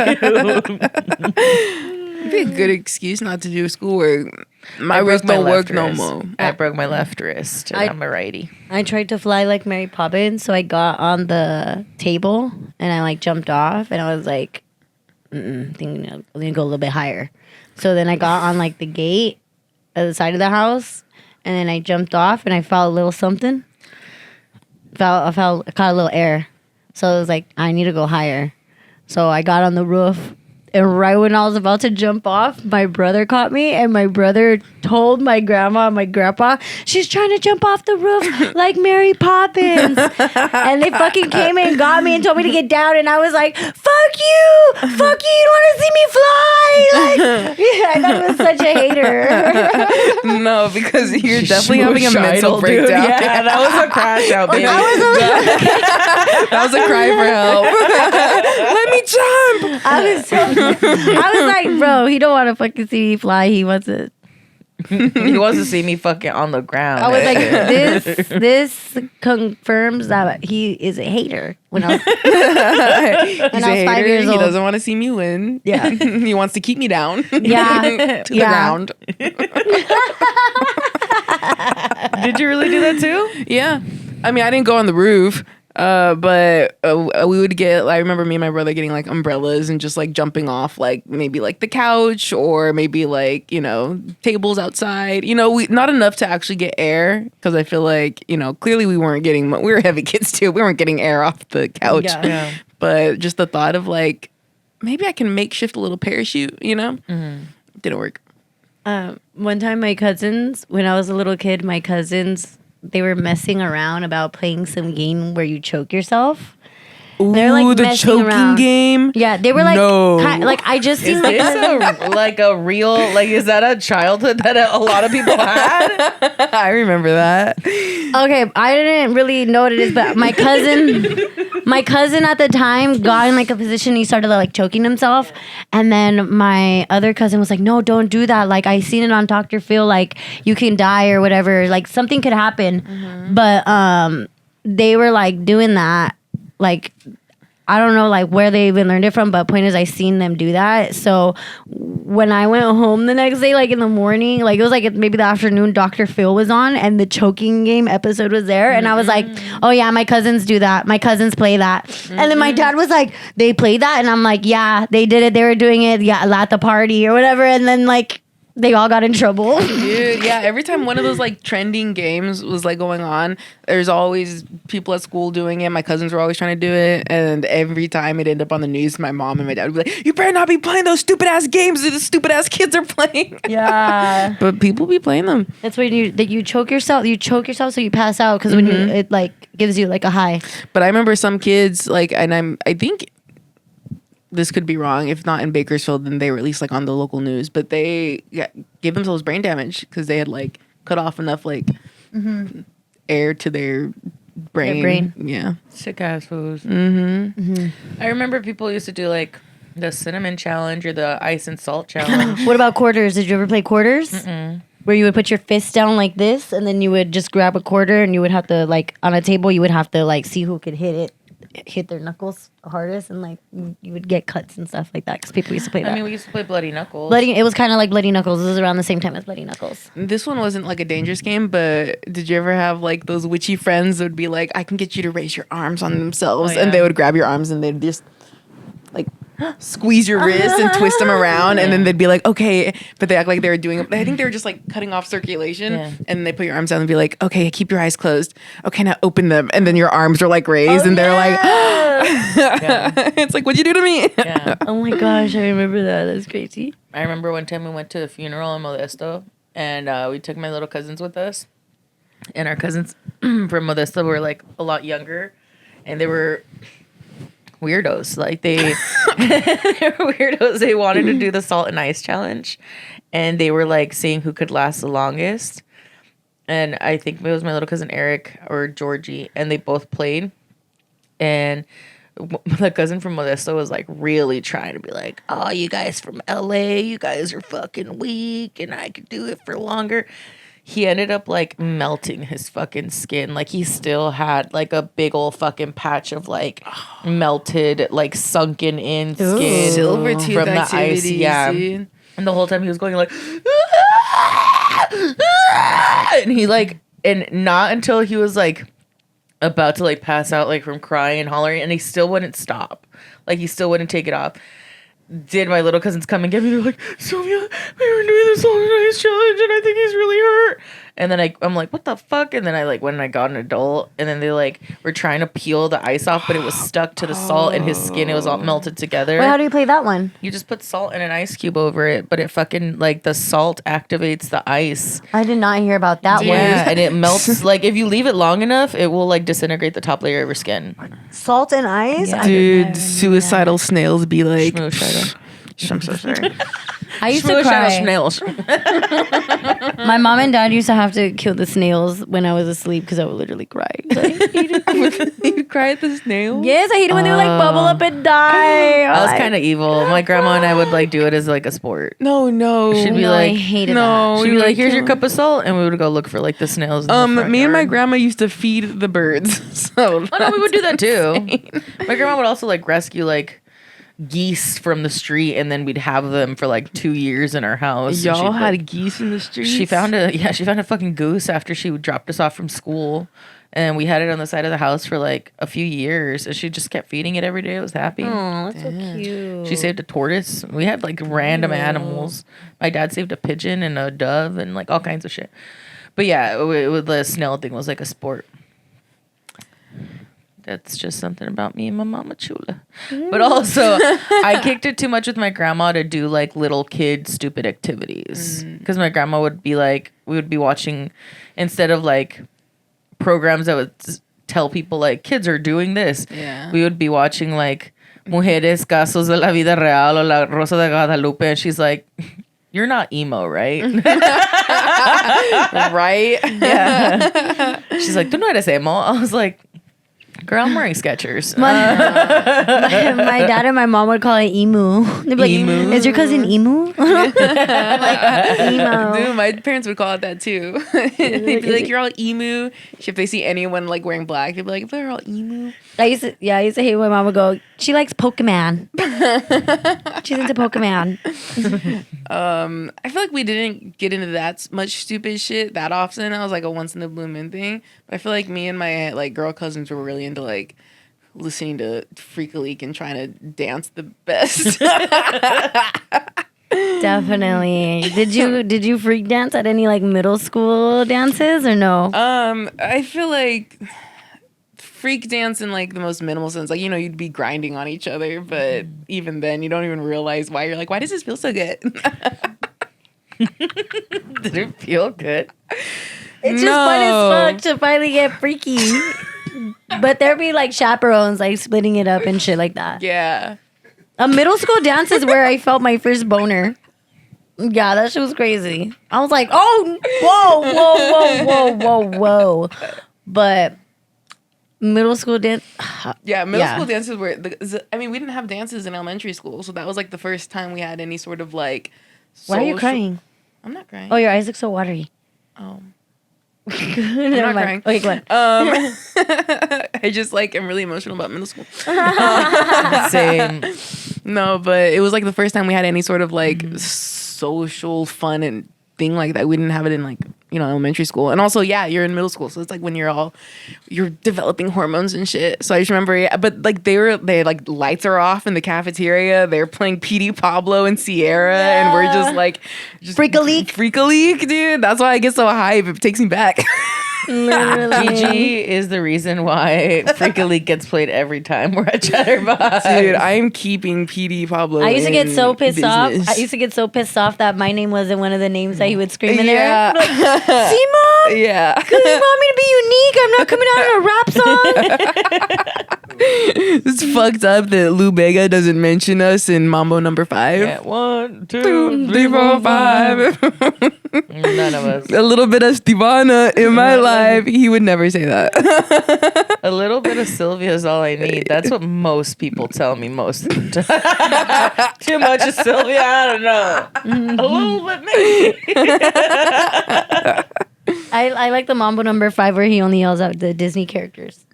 It'd be a good excuse not to do schoolwork. My I broke wrist my don't work left no wrist. more. I broke my left wrist. And I'm a righty. I tried to fly like Mary Poppins, so I got on the table and I like jumped off, and I was like, thinking I'm gonna go a little bit higher. So then I got on like the gate at the side of the house, and then I jumped off and I felt a little something. I caught a little air, so I was like, I need to go higher. So I got on the roof. And right when I was about to jump off, my brother caught me, and my brother told my grandma and my grandpa, she's trying to jump off the roof like Mary Poppins. And they fucking came and got me and told me to get down, and I was like, fuck you, you don't want to see me fly. Like, yeah, I thought I was such a hater. No, because you're definitely having a mental Dude. breakdown. Yeah, that was a crash out, baby. That was a cry for help. Let me jump. I was like, bro, he don't want to fucking see me fly. He wants to. He wants to see me fucking on the ground. I was like, this confirms that he is a hater. When I was, He's when I was 5 years He old. doesn't want to see me win. Yeah. He wants to keep me down. Yeah. To the ground. Did you really do that too? Yeah. I mean, I didn't go on the roof. But we would get, I remember me and my brother getting like umbrellas and just like jumping off like maybe like the couch or maybe like, you know, tables outside. You know, we not enough to actually get air because I feel like, you know, clearly we weren't getting, we were heavy kids too. We weren't getting air off the couch. Yeah. But just the thought of like, maybe I can makeshift a little parachute, you know? Didn't work. One time my cousins, when I was a little kid, my cousins, they were messing around about playing some game where you choke yourself. They're like the messing choking around. game. Yeah, they were like, No. like I just seen Is my this like a real, like, is that a childhood that a lot of people had? I remember that. Okay, I didn't really know what it is, but my cousin at the time got in like a position. He started like choking himself, and then my other cousin was like, "No, don't do that. Like I seen it on Dr. Phil. Like you can die or whatever. Like something could happen." But they were like doing that. Like I don't know like where they even learned it from, but point is I seen them do that. So when I went home the next day, like in the morning, like it was like maybe the afternoon, Dr. Phil was on and the choking game episode was there. And I was like, oh yeah, my cousins do that. My cousins play that. And then my dad was like, they played that? And I'm like, yeah, they did it. They were doing it at the party or whatever. And then like they all got in trouble. Dude, yeah, every time one of those like trending games was like going on, there's always people at school doing it. My cousins were always trying to do it, and every time it ended up on the news, my mom and my dad would be like, "You better not be playing those stupid ass games that the stupid ass kids are playing." Yeah. But people be playing them. That's when you choke yourself. You choke yourself so you pass out because when it like gives you like a high. But I remember some kids like, and I think this could be wrong. If not in Bakersfield, then they were at least like on the local news. But they gave themselves brain damage because they had like cut off enough like air to their brain. Yeah. Sick ass fools. I remember people used to do like the cinnamon challenge or the ice and salt challenge. What about quarters? Did you ever play quarters? Where you would put your fist down like this, and then you would just grab a quarter, and you would have to like on a table, you would have to like see who could hit their knuckles hardest, and like you would get cuts and stuff like that because people used to play that. I mean, we used to play Bloody Knuckles. It was kind of like Bloody Knuckles. It was around the same time as Bloody Knuckles. This one wasn't like a dangerous game, but did you ever have like those witchy friends that would be like, "I can get you to raise your arms on themselves," and they would grab your arms and they'd just like squeeze your wrist and twist them around, and then they'd be like, "Okay," but they act like they were doing. I think they were just like cutting off circulation, and they put your arms down and be like, "Okay, keep your eyes closed. Okay, now open them," and then your arms are like raised, and they're like, "It's like, what'd you do to me?" Yeah. Oh my gosh, I remember that. That's crazy. I remember one time we went to a funeral in Modesto, and we took my little cousins with us. And our cousins from Modesto were like a lot younger, and they were weirdos. Like they were weirdos. They wanted to do the salt and ice challenge, and they were like seeing who could last the longest. And I think it was my little cousin Eric or Georgie, and they both played. And the cousin from Modesto was like really trying to be like, "Oh, you guys from LA, you guys are fucking weak, and I could do it for longer." He ended up like melting his fucking skin. Like he still had like a big old fucking patch of like melted, like sunken in skin Silver tooth from the ice. activities, Yeah. dude. And the whole time he was going like, and he like, and not until he was like about to like pass out like from crying and hollering, and he still wouldn't stop. Like he still wouldn't take it off. Did my little cousins come and get me? They're like, "Sylvia, we were doing this whole ice challenge, and I think he's really hurt." And then I'm like, "What the fuck?" And then I like when I got an adult, and then they like were trying to peel the ice off, but it was stuck to the salt and his skin. It was all melted together. Wait, how do you play that one? You just put salt and an ice cube over it, but it fucking like the salt activates the ice. I did not hear about that one. Yeah, and it melts. Like if you leave it long enough, it will like disintegrate the top layer of your skin. Salt and ice? Yeah. Dude, suicidal snails be like, Schmoosh, I'm so sorry. I used to cry. snails. My mom and dad used to have to kill the snails when I was asleep because I would literally cry. You cry at the snail? Yes, I hate it when they would like bubble up and die. I was kind of evil. My grandma and I would like do it as like a sport. No. She'd be No, like, I hated no. that. she'd we be would like, "Here's your kill- cup of salt," and we would go look for like the snails. In the front me and my yard. grandma used to feed the birds. So Oh no, we would do that too. My grandma would also like rescue like geese from the street, and then we'd have them for like 2 years in our house. And y'all she'd, had like, geese in the streets. she found a fucking goose after she dropped us off from school. And we had it on the side of the house for like a few years. And she just kept feeding it every day. It was happy. Oh, that's so cute. She saved a tortoise. We had like random animals. My dad saved a pigeon and a dove and like all kinds of shit. But yeah, the snail thing was like a sport. That's just something about me and my mama chula. But also, I kicked it too much with my grandma to do like little kid stupid activities. Because my grandma would be like, we would be watching, instead of like programs that would tell people like kids are doing this, we would be watching like Mujeres Casos de la Vida Real or La Rosa de Guadalupe. And she's like, you're not emo, right? Right? Yeah. She's like, tú no eres emo. I was like, girl, I'm wearing Skechers. My dad and my mom would call it emu. They'd be like, Emu? is your cousin emu? I'm like, emo. Dude, my parents would call it that too. They'd be like, you're all emu. If they see anyone like wearing black, they'd be like, they're all emu. I used to hate when my mom would go, she likes Pokemon. She's into Pokemon. I feel like we didn't get into that much stupid shit that often. I was like a once in the blue moon thing. But I feel like me and my like girl cousins were really into like listening to Freak a Leak and trying to dance the best. Definitely. Did you freak dance at any like middle school dances or no? I feel like freak dance in like the most minimal sense, like, you know, you'd be grinding on each other, but even then you don't even realize why. You're like, why does this feel so good? Did it feel good? It's just fun as fuck to finally get freaky. But there'd be like chaperones like splitting it up and shit like that. Yeah. A middle school dance is where I felt my first boner. Yeah, that shit was crazy. I was like, oh, whoa. But middle school dance. Yeah, middle school dances were, we didn't have dances in elementary school, so that was like the first time we had any sort of like Why are you crying? I'm not crying. Oh, your eyes look so watery. Oh. I'm not crying. Okay, go ahead. I just like am really emotional about middle school. Same. No, but it was like the first time we had any sort of like social fun and thing like that. We didn't have it in like, you know, elementary school. And also, yeah, you're in middle school, so it's like when you're developing hormones and shit. So I just remember, but like they like lights are off in the cafeteria. They're playing PD Pablo and Sierra, and we're just like Freak a Leak, dude. That's why I get so hype. It takes me back. Literally. Gigi is the reason why Freak a Leak gets played every time we're at Chatterbox. Dude, I am keeping PD Pablo. I used to get so pissed off. business. I used to get so pissed off that my name wasn't one of the names that he would scream in Yeah. there. Like, see, Mom? Yeah. Because you want me to be unique. I'm not coming out in a rap song. It's fucked up that Lou Bega doesn't mention us in Mambo number 5. Yeah, 1, 2, 3, 4, 5. None of us. A little bit of Stevona in my life. He would never say that. A little bit of Silvia is all I need. That's what most people tell me most of the time. Too much of Silvia? I don't know. A little bit maybe. I like the Mambo number 5 where he only yells out the Disney characters.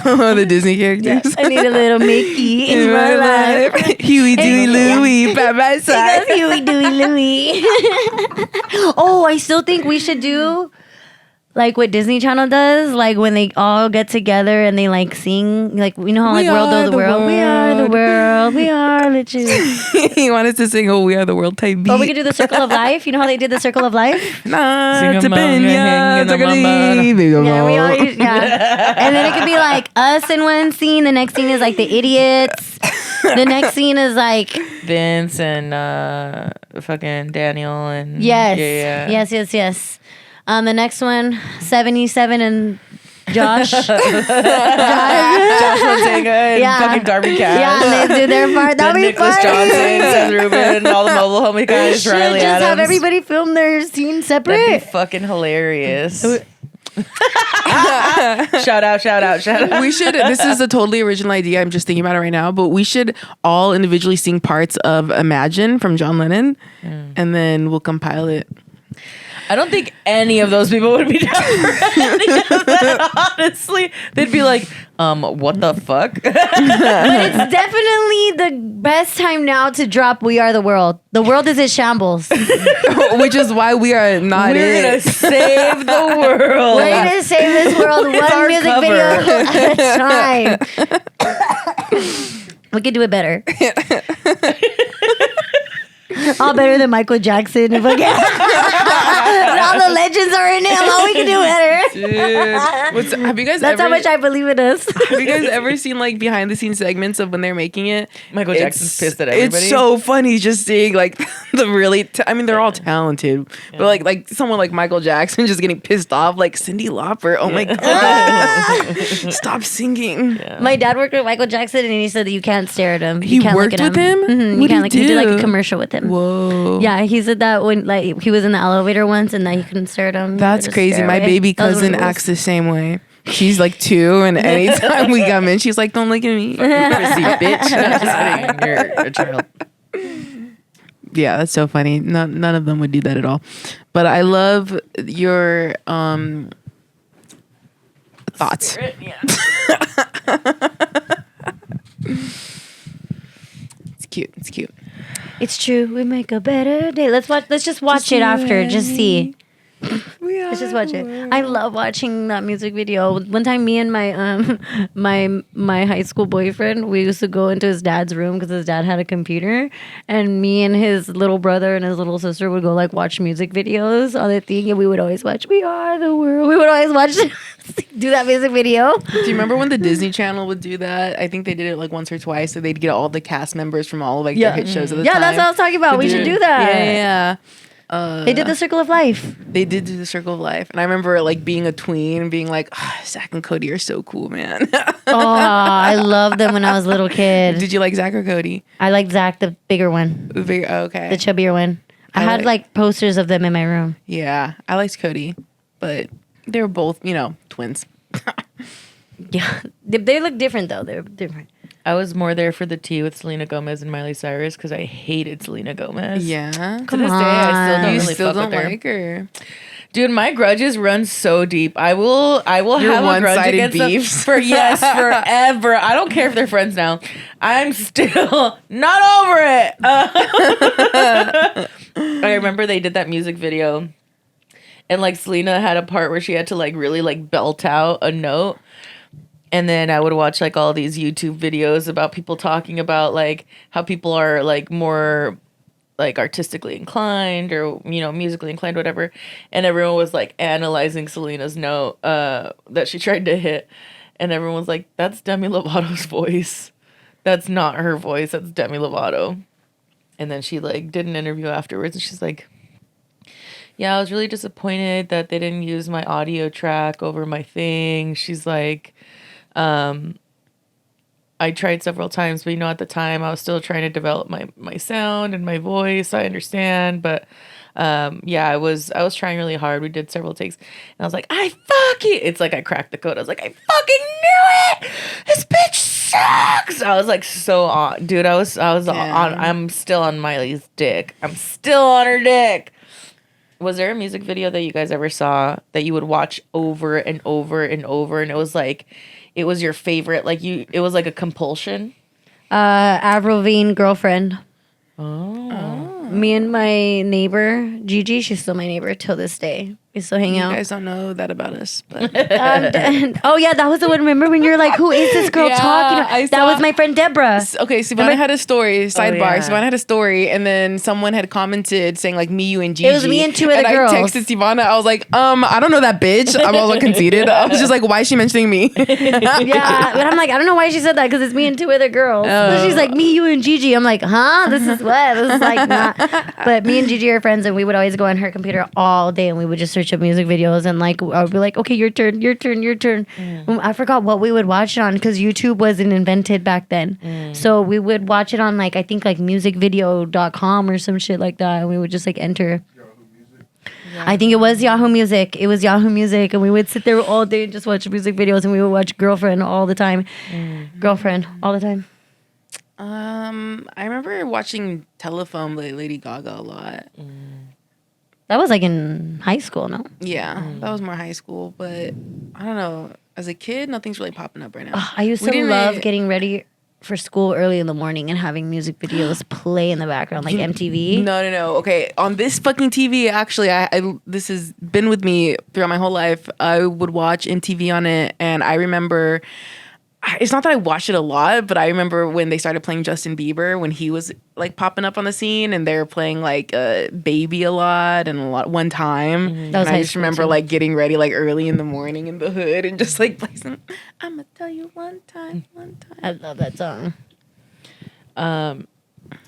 The Disney characters. I need a little Mickey in my life. Huey, Dewey, Louie, by my side. Huey, Dewey, Louie. Oh, I still think we should do like what Disney Channel does, like when they all get together and they like sing, like, you know how like World of the World. We are the world. We are legit. He wanted to sing, "Oh, we are the world" type beat. Or we could do the Circle of Life. You know how they did the Circle of Life? Nah, Sing it's a among pena, a hang it's a and a glee. Yeah, we all and then it could be like us in one scene. The next scene is like the idiots. The next scene is like Vince and fucking Daniel and yes, yeah. yes. The next one, 77 and Josh. Josh Fonseca and fucking Darby Cash. Yeah, and they do their part. That'll be Nicholas fun. Johnson, Seth Rubin, all the mobile homie guys, Should Riley just Adams. have everybody film their scene That'd separate. be fucking hilarious. Shout out. We should. This is a totally original idea. I'm just thinking about it right now. But we should all individually sing parts of "Imagine" from John Lennon, and then we'll compile it. I don't think any of those people would be down for any of that, honestly. They'd be like, what the fuck? But it's definitely the best time now to drop We Are the World. The world is in shambles. Which is why we are not We're gonna save the world. We're going to save this world It's one our music cover. video at a time. We could do it better. All better than Michael Jackson. If I get all the legends are in it, all we can do better. Dude. Have you guys That's how much I believe in us. have you guys ever seen like behind the scenes segments of when they're making it? Michael Jackson's pissed at everybody. It's so funny just seeing like the really. I mean, they're all talented, but like someone like Michael Jackson just getting pissed off, like Cyndi Lauper. Oh my god, stop singing. My dad worked with Michael Jackson, and he said that you can't stare at him. He You can't worked look at with him? Mhm. You What'd can't he like he did like a do? commercial with him. Whoa. Yeah, he said that when like he was in the elevator once, and that he couldn't stare at him. He That's would just crazy. stare My away. baby That was one of cousin the rules. acts the same way. She's like 2, and anytime we come in, she's like, "Don't look at me." Prissy bitch. No, just kidding. You're a child. Yeah, that's so funny. None of them would do that at all. But I love your thoughts. Yeah. It's cute. It's cute. It's true. We make a better day. Let's watch. Let's just watch it after. Just see. Let's just watch it. I love watching that music video. One time, me and my my high school boyfriend, we used to go into his dad's room because his dad had a computer, and me and his little brother and his little sister would go like watch music videos on the thing, and we would always watch "We Are the World." We would always watch do that music video. Do you remember when the Disney Channel would do that? I think they did it like once or twice, so they'd get all the cast members from all of like their hit shows at the time. Yeah, that's what I was talking about. We should do that. Yeah. They did the Circle of Life. They did do the Circle of Life, and I remember like being a tween and being like, Zach and Cody are so cool, man. Oh, I loved them when I was a little kid. Did you like Zach or Cody? I liked Zach, the bigger one, Okay. the chubbier one. I had like posters of them in my room. Yeah, I liked Cody, but they were both, twins. Yeah, they look different though. They're different. I was more there for the tea with Selena Gomez and Miley Cyrus because I hated Selena Gomez. Yeah. To this day, I still don't You really still fuck don't with her. like her. Dude, my grudges run so deep. I will Your have a grudge one-sided against them beefs. forever. I don't care if they're friends now. I'm still not over it. I remember they did that music video, and like Selena had a part where she had to like really like belt out a note. And then I would watch like all these YouTube videos about people talking about like how people are like more like artistically inclined or musically inclined, whatever. And everyone was like analyzing Selena's note that she tried to hit, and everyone was like, "That's Demi Lovato's voice. That's not her voice. That's Demi Lovato." And then she like did an interview afterwards, and she's like, "Yeah, I was really disappointed that they didn't use my audio track over my thing." She's like, I tried several times, but at the time I was still trying to develop my sound and my voice. I understand, but yeah, I was trying really hard. We did several takes, and I was like, it's like I cracked the code. I was like, I fucking knew it. This bitch sucks. I was like so on, dude. I was on. I'm still on Miley's dick. I'm still on her dick. Was there a music video that you guys ever saw that you would watch over and over and over, and it was your favorite? Like it was like a compulsion. Avril Lavigne, Girlfriend. Oh. Me and my neighbor Gigi, she's still my neighbor till this day. We still hang You out. guys don't know that about us, but Oh yeah, that was the one. Remember when you were like, "Who is this girl Yeah, talking?" I That saw- was my friend Deborah. okay, Stevona had a story, sidebar. yeah. Stevona had a story, and then someone had commented saying like me, you, and Gigi. It was me and two other and girls. I texted Stevona. I was like, I don't know that bitch. I'm also conceited. I was just like, why is she mentioning me? Yeah, but I'm like, I don't know why she said that because it's me and two other girls. So she's like, me, you, and Gigi. I'm like, huh? This is what? This is like not. But me and Gigi are friends, and we would always go on her computer all day, and we would just search up music videos, and like I would be like, okay, your turn. I forgot what we would watch it on because YouTube wasn't invented back then. So we would watch it on like I think like musicvideo.com or some shit like that, and we would just like enter. I think it was Yahoo Music. It was Yahoo Music, and we would sit there all day and just watch music videos, and we would watch Girlfriend all the time. Girlfriend all the time. I remember watching Telephone by Lady Gaga a lot. That was like in high school, no? Yeah, that was more high school, but I don't know. As a kid, nothing's really popping up right now. I used We to didn't love really- getting ready for school early in the morning and having music videos play in the background, like MTV. No. Okay, on this fucking TV, actually, I this has been with me throughout my whole life. I would watch MTV on it, and I remember. It's not that I watched it a lot, but I remember when they started playing Justin Bieber when he was like popping up on the scene, and they were playing like "Baby" a lot and one time. That was And I high just school, remember too. like getting ready like early in the morning in the hood and just like playing. I'ma tell you one time. I love that song.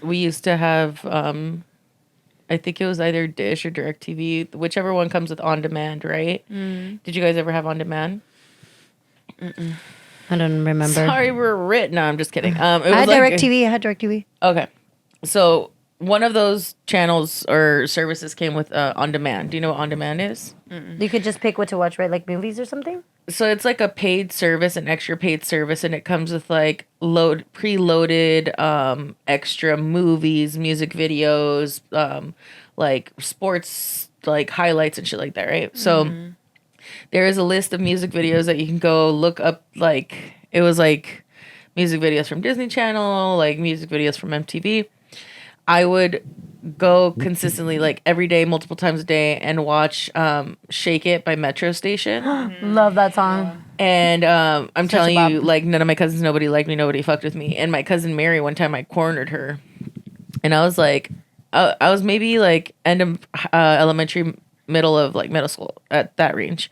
We used to have, I think it was either Dish or DirecTV, whichever one comes with on demand, right? Did you guys ever have on demand? I don't remember. Sorry, we're rich. No, I'm just kidding. It was I had like- DirecTV. I had DirecTV. Okay, so one of those channels or services came with on demand. Do you know what on demand is? You could just pick what to watch, right? Like movies or something? So it's like a paid service, an extra paid service, and it comes with like preloaded extra movies, music videos, like sports like highlights and shit like that, right? So there is a list of music videos that you can go look up. Like it was like music videos from Disney Channel, like music videos from MTV. I would go consistently, like every day, multiple times a day, and watch "Shake It" by Metro Station. Love that song. And I'm telling a you, bop. like none of my cousins, nobody liked me, nobody fucked with me. And my cousin Mary, one time I cornered her, and I was like, I was maybe like end of elementary, middle of like middle school at that range.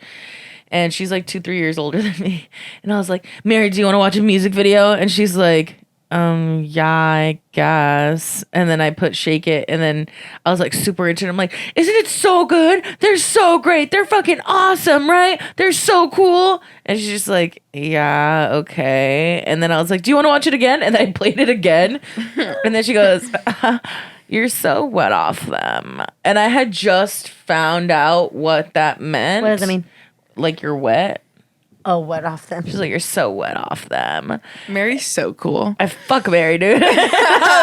And she's like 2-3 years older than me. And I was like, Mary, do you want to watch a music video? And she's like, yeah, I guess. And then I put Shake It, and then I was like super into it. I'm like, isn't it so good? They're so great. They're fucking awesome, right? They're so cool. And she's just like, yeah, okay. And then I was like, do you want to watch it again? And then I played it again. And then she goes, you're so wet off them. And I had just found out what that meant. What does that mean? Like you're wet. Oh, wet off them. She's like, you're so wet off them. Mary's so cool. I fuck Mary, dude. I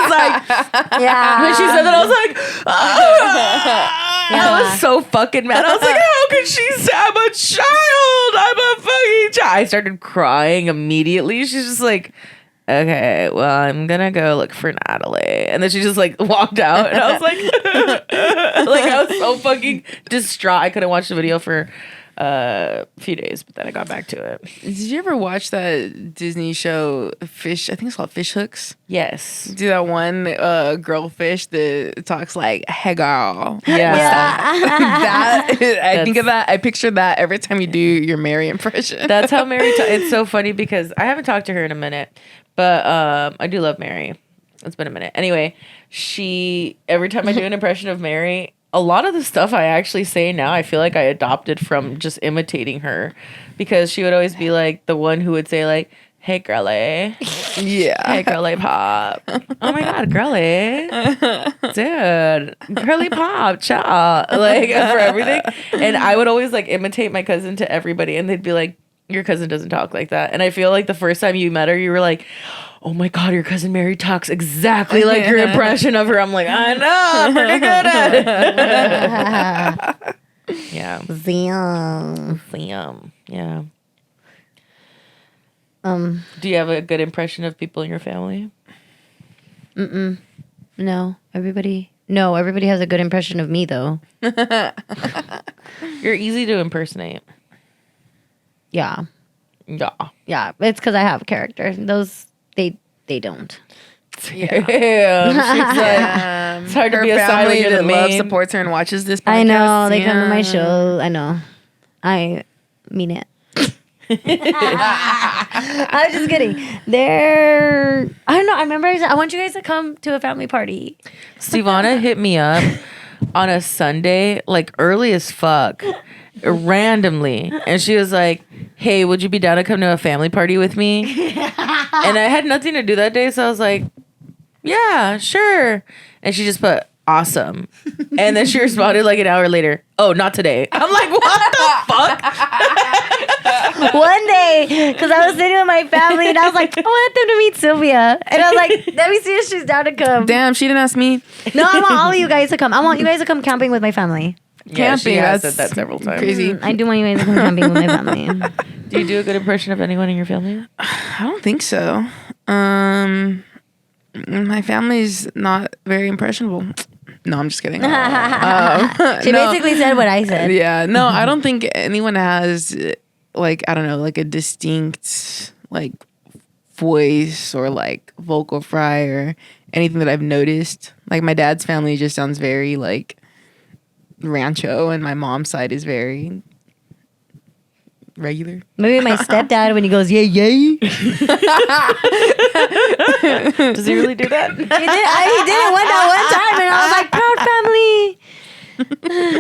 was like, Yeah. when she said that, I was like, I was so fucking mad. I was like, how could she say I'm a child? I'm a fucking child. I started crying immediately. She's just like, okay, well, I'm gonna go look for Natalie. And then she just like walked out, and I was like, like I was so fucking distraught. I couldn't watch the video for a few days, but then I got back to it. Did you ever watch that Disney show Fish? I think it's called Fish Hooks. Yes. Do that one girl fish that talks like, "Hey girl." Yeah. That I think of that. I picture that every time you do your Mary impression. That's how Mary. It's so funny because I haven't talked to her in a minute, but I do love Mary. It's been a minute. Anyway, every time I do an impression of Mary, a lot of the stuff I actually say now, I feel like I adopted from just imitating her, because she would always be like the one who would say like, "Hey girly, Yeah. hey girly pop." Oh my god, girly, dude, girly pop, cha, like for everything. And I would always like imitate my cousin to everybody, and they'd be like, your cousin doesn't talk like that. And I feel like the first time you met her, you were like, oh my god, your cousin Mary talks exactly like your impression of her. I'm like, I know, I'm pretty good at it. Yeah. Zam. Yeah. Do you have a good impression of people in your family? No, everybody has a good impression of me though. You're easy to impersonate. Yeah. Yeah. Yeah. It's because I have a character. Those they don't. Damn. She's like, it's hard to Her be a side when family you're the that love main. supports her and watches this podcast. I know. They come to my Yeah. show. I know. I mean it. I was just kidding. I don't know. I remember I want you guys to come to a family party. Stevona hit me up on a Sunday, like early as fuck, randomly. And she was like, hey, would you be down to come to a family party with me? And I had nothing to do that day, so I was like, yeah, sure. And she just put, awesome. And then she responded like an hour later, oh, not today. I'm like, what the fuck? One day, because I was sitting with my family and I was like, I want them to meet Sylvia. And I was like, let me see if she's down to come. Damn, she didn't ask me. No, I want all of you guys to come. I want you guys to come camping with my family. Yeah, she camping. has That's said that several times. crazy. I do want you guys to come camping with my family. Do you do a good impression of anyone in your family? I don't think so. My family's not very impressionable. No, I'm just kidding. She No. basically said what I said. Yeah, no, I don't think anyone has like, I don't know, like a distinct like voice or like vocal fry or anything that I've noticed. Like my dad's family just sounds very like rancho, and my mom's side is very regular. Maybe my stepdad when he goes, yay, yay. Does he really do that? He did it one time, and I was like, proud family.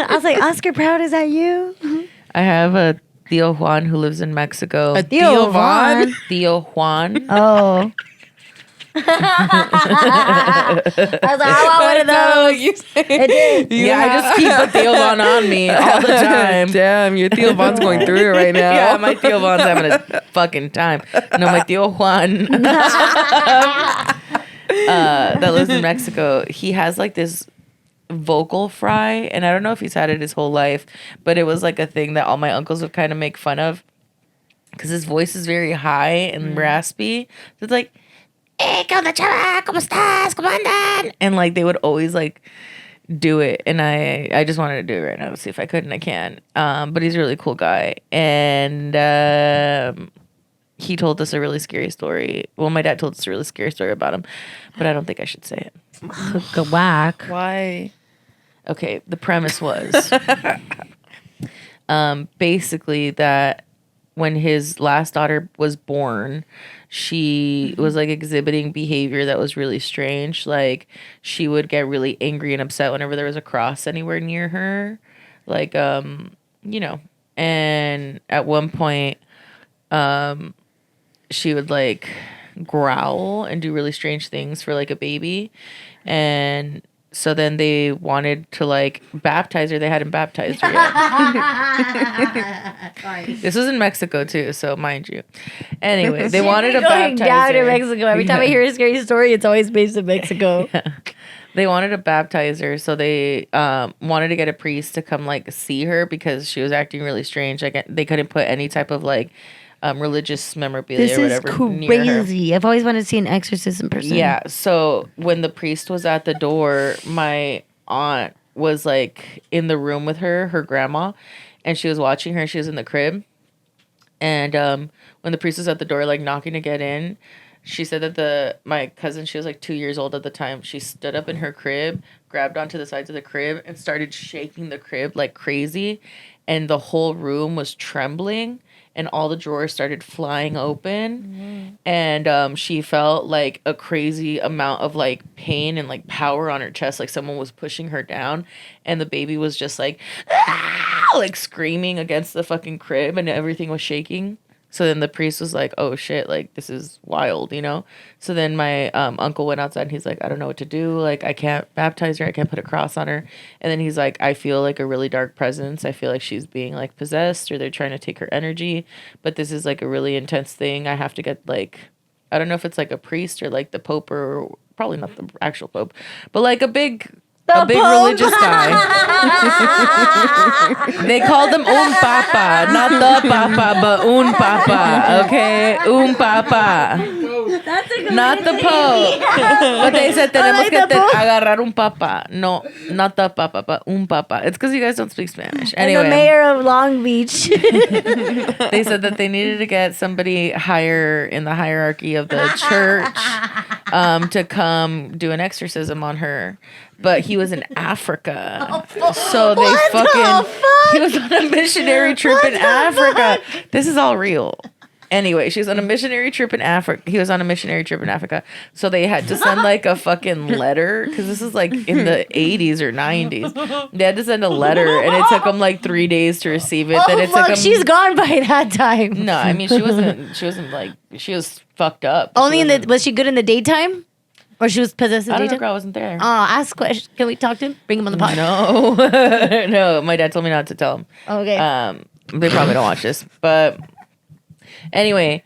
I was like, Oscar Proud, is that you? I have a Theo Juan who lives in Mexico. A Theo Von? Theo Juan. Oh. I was like, I want one of those. It did. Yeah, I just keep a Theo Von on me all the time. Damn, your Theo Von's going through it right now. Yeah, my Theo Von's having a fucking time. No, my Theo Juan that lives in Mexico, he has like this vocal fry, and I don't know if he's had it his whole life, but it was like a thing that all my uncles would kind of make fun of because his voice is very high and raspy. So it's like, hey, ¿qué onda, chava? ¿Cómo estás? ¿Cómo andan? And like they would always like do it, and I just wanted to do it right now to see if I could, and I can. But he's a really cool guy, and he told us a really scary story. Well, my dad told us a really scary story about him, but I don't think I should say it. Go whack. Why? Okay, the premise was basically that when his last daughter was born, she was like exhibiting behavior that was really strange. Like she would get really angry and upset whenever there was a cross anywhere near her. Like, you know, and at one point, she would like growl and do really strange things for like a baby. And so then they wanted to like baptize her. They hadn't baptized her yet. This was in Mexico too, so mind you. Anyway, they wanted to Going baptize down to her. Mexico. Every time I hear a scary story, it's always based in Mexico. Yeah. They wanted to baptize her, so they wanted to get a priest to come like see her because she was acting really strange. Like they couldn't put any type of like religious memorabilia This or is whatever near her. crazy. I've always wanted to see an exorcism person. Yeah. So when the priest was at the door, my aunt was like in the room with her grandma, and she was watching her. She was in the crib. And when the priest was at the door, like knocking to get in, she said that my cousin, she was like 2 years old at the time. She stood up in her crib, grabbed onto the sides of the crib, and started shaking the crib like crazy. And the whole room was trembling. And all the drawers started flying open. And she felt like a crazy amount of like pain and like power on her chest, like someone was pushing her down. And the baby was just like, ah! Like screaming against the fucking crib, and everything was shaking. So then the priest was like, oh shit, like this is wild, you know? So then my uncle went outside and he's like, I don't know what to do. Like I can't baptize her. I can't put a cross on her. And then he's like, I feel like a really dark presence. I feel like she's being like possessed or they're trying to take her energy. But this is like a really intense thing. I have to get like, I don't know if it's like a priest or like the Pope or probably not the actual Pope, but like a big religious guy. They called him un papa, not the papa, but un papa. Okay, un papa. That's a good Not the Pope. But they said tenemos que agarrar un papa. No, not the papa, but un papa. It's because you guys don't speak Spanish. And Anyway, the mayor of Long Beach. they said that they needed to get somebody higher in the hierarchy of the church to come do an exorcism on her. But he was in Africa. So they he was on a missionary trip in Africa. This is all real. Anyway, she was on a missionary trip in Africa. He was on a missionary trip in Africa. So they had to send like a fucking letter because this is like in the 80s or 90s. They had to send a letter and it took them like 3 days to receive it. Then it took them, she's gone by that time. No, I mean she wasn't like, she was fucked up. Only was she good in the daytime? Or she was possessed in I the don't know, daytime? girl, I wasn't there. Oh, ask questions. Can we talk to him? Bring him on the pod. No. No, my dad told me not to tell him. Okay. They probably don't watch this. But anyway,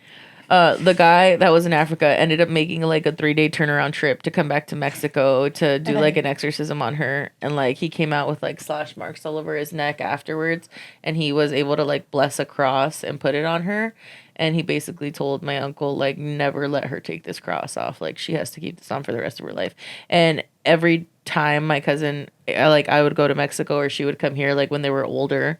The guy that was in Africa ended up making like a 3-day turnaround trip to come back to Mexico to do like an exorcism on her, and like he came out with like slash marks all over his neck afterwards, and he was able to like bless a cross and put it on her. And he basically told my uncle, like, never let her take this cross off. Like, she has to keep this on for the rest of her life. And every time my cousin, I would go to Mexico or she would come here, like, when they were older,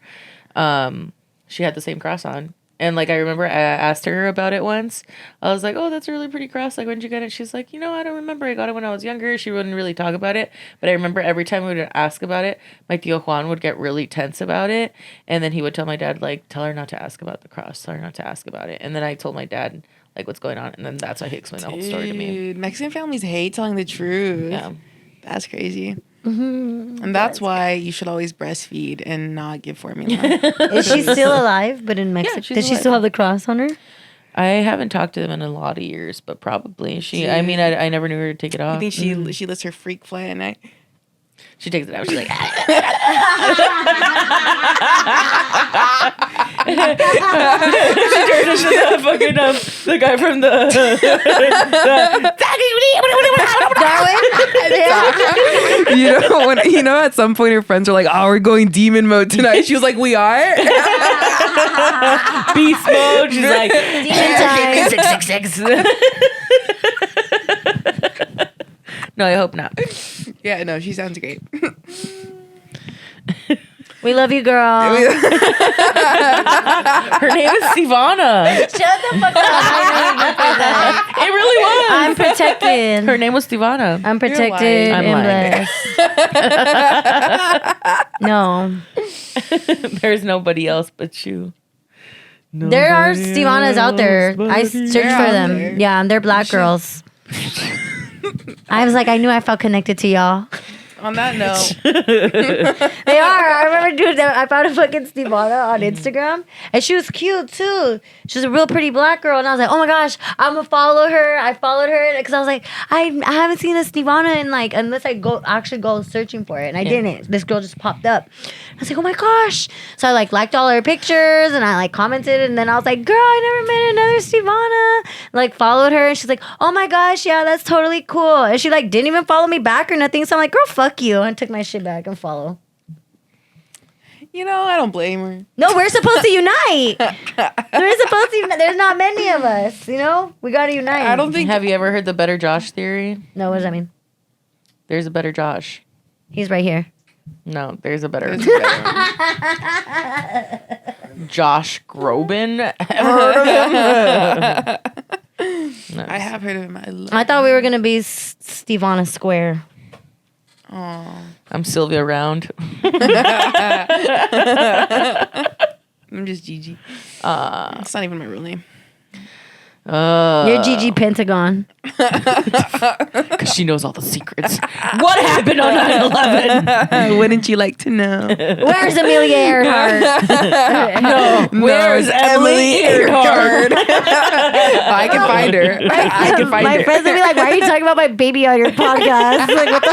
she had the same cross on. And, like, I remember I asked her about it once. I was like, oh, that's a really pretty cross. Like, when'd you get it? She's like, I don't remember. I got it when I was younger. She wouldn't really talk about it. But I remember every time we would ask about it, my tío Juan would get really tense about it. And then he would tell my dad, like, tell her not to ask about the cross. Tell her not to ask about it. And then I told my dad, like, what's going on. And then that's how he explained the whole story to me. Mexican families hate telling the truth. Yeah. That's crazy. Mm-hmm. And that's why you should always breastfeed and not give formula. Is she still alive? But in Mexico, she's does she alive. still have the cross on her? I haven't talked to them in a lot of years, but probably. I mean, I never knew her to take it off. I think she lets her freak fly at night. She takes it out. She's like, she turns into the fucking the guy from the at some point her friends are like, oh, we're going demon mode tonight. She was like, we are? Beast mode. She's like, Demon time. 666. No, I hope not. Yeah, no, she sounds great. We love you, girl. Her name is Stevona. Shut the fuck up. It really was. I'm protected. Her name was Stevona. I'm protected I'm and lying. blessed. No. There's nobody else but you. There are Stevonas out there. I searched for them. there. Yeah, and they're black girls. I was like, I knew I felt connected to y'all. On that note, They are. I remember doing that. I found a fucking Stevona on Instagram, and she was cute too. She was a real pretty black girl, and I was like, oh my gosh, I'm gonna follow her. I followed her because I was like, I haven't seen a Stevona in like unless I actually go searching for it, and I didn't. This girl just popped up. I was like, oh my gosh. So I like liked all her pictures, and I like commented, and then I was like, girl, I never met another Stevona. Like followed her, and she's like, oh my gosh, yeah, that's totally cool. And she like didn't even follow me back or nothing. So I'm like, girl, fuck you, and took my shit back and follow. I don't blame her. No, we're supposed to unite. We're supposed to unite. There's not many of us, we gotta unite. I don't think. Have you ever heard the better Josh theory? No, what does that mean? There's a better Josh. He's right here. No, there's a better There's a better one. Josh Groban. Ever heard of him? No. I have heard of him. I thought we were gonna be Stevona Square. Oh, I'm Sylvia Round. I'm just Gigi. It's not even my real name. You're Gigi Pentagon. Because she knows all the secrets. What happened on 9/11? Wouldn't you like to know? Where's Amelia Earhart? No, where's Emily Earhart? I can find her. I can find My her. friends would be like, why are you talking about my baby on your podcast? Like, what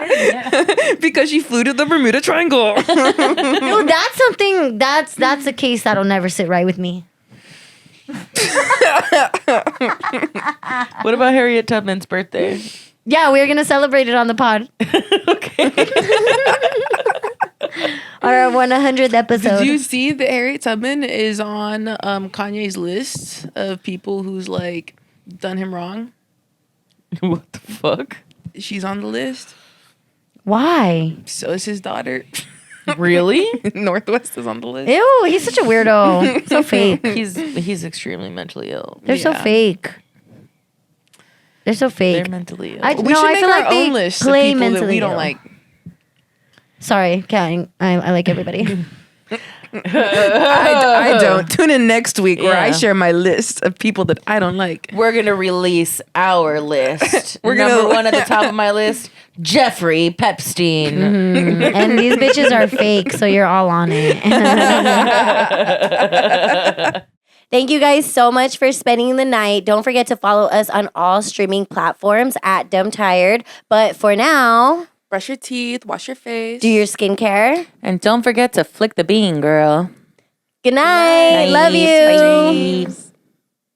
the Because she flew to the Bermuda Triangle. Dude, that's something, that's a case that'll never sit right with me. What about Harriet Tubman's birthday? Yeah, we're going to celebrate it on the pod. Okay. Our 100th episode. Did you see that Harriet Tubman is on Kanye's list of people who's like done him wrong? What the fuck? She's on the list. Why? So is his daughter. Really? Northwest is on the list. Ew, he's such a weirdo. So fake. He's extremely mentally ill. They're so Yeah. fake. They're so fake. They're mentally ill. We should make feel our like they own list of play people that mentally we don't ill. like. Sorry, Kat, I like everybody. I don't. Tune in next week where I Yeah. share my list of people that I don't like. We're gonna release our list. We're Number gonna- one at the top of my list, Jeffrey Pepstein. And these bitches are fake, so you're all on it. Thank you guys so much for spending the night. Don't forget to follow us on all streaming platforms at Dumbtired. But for now, Brush your teeth, wash your face. do your skincare. And don't forget to flick the bean, girl. Good night. Love you. Bye.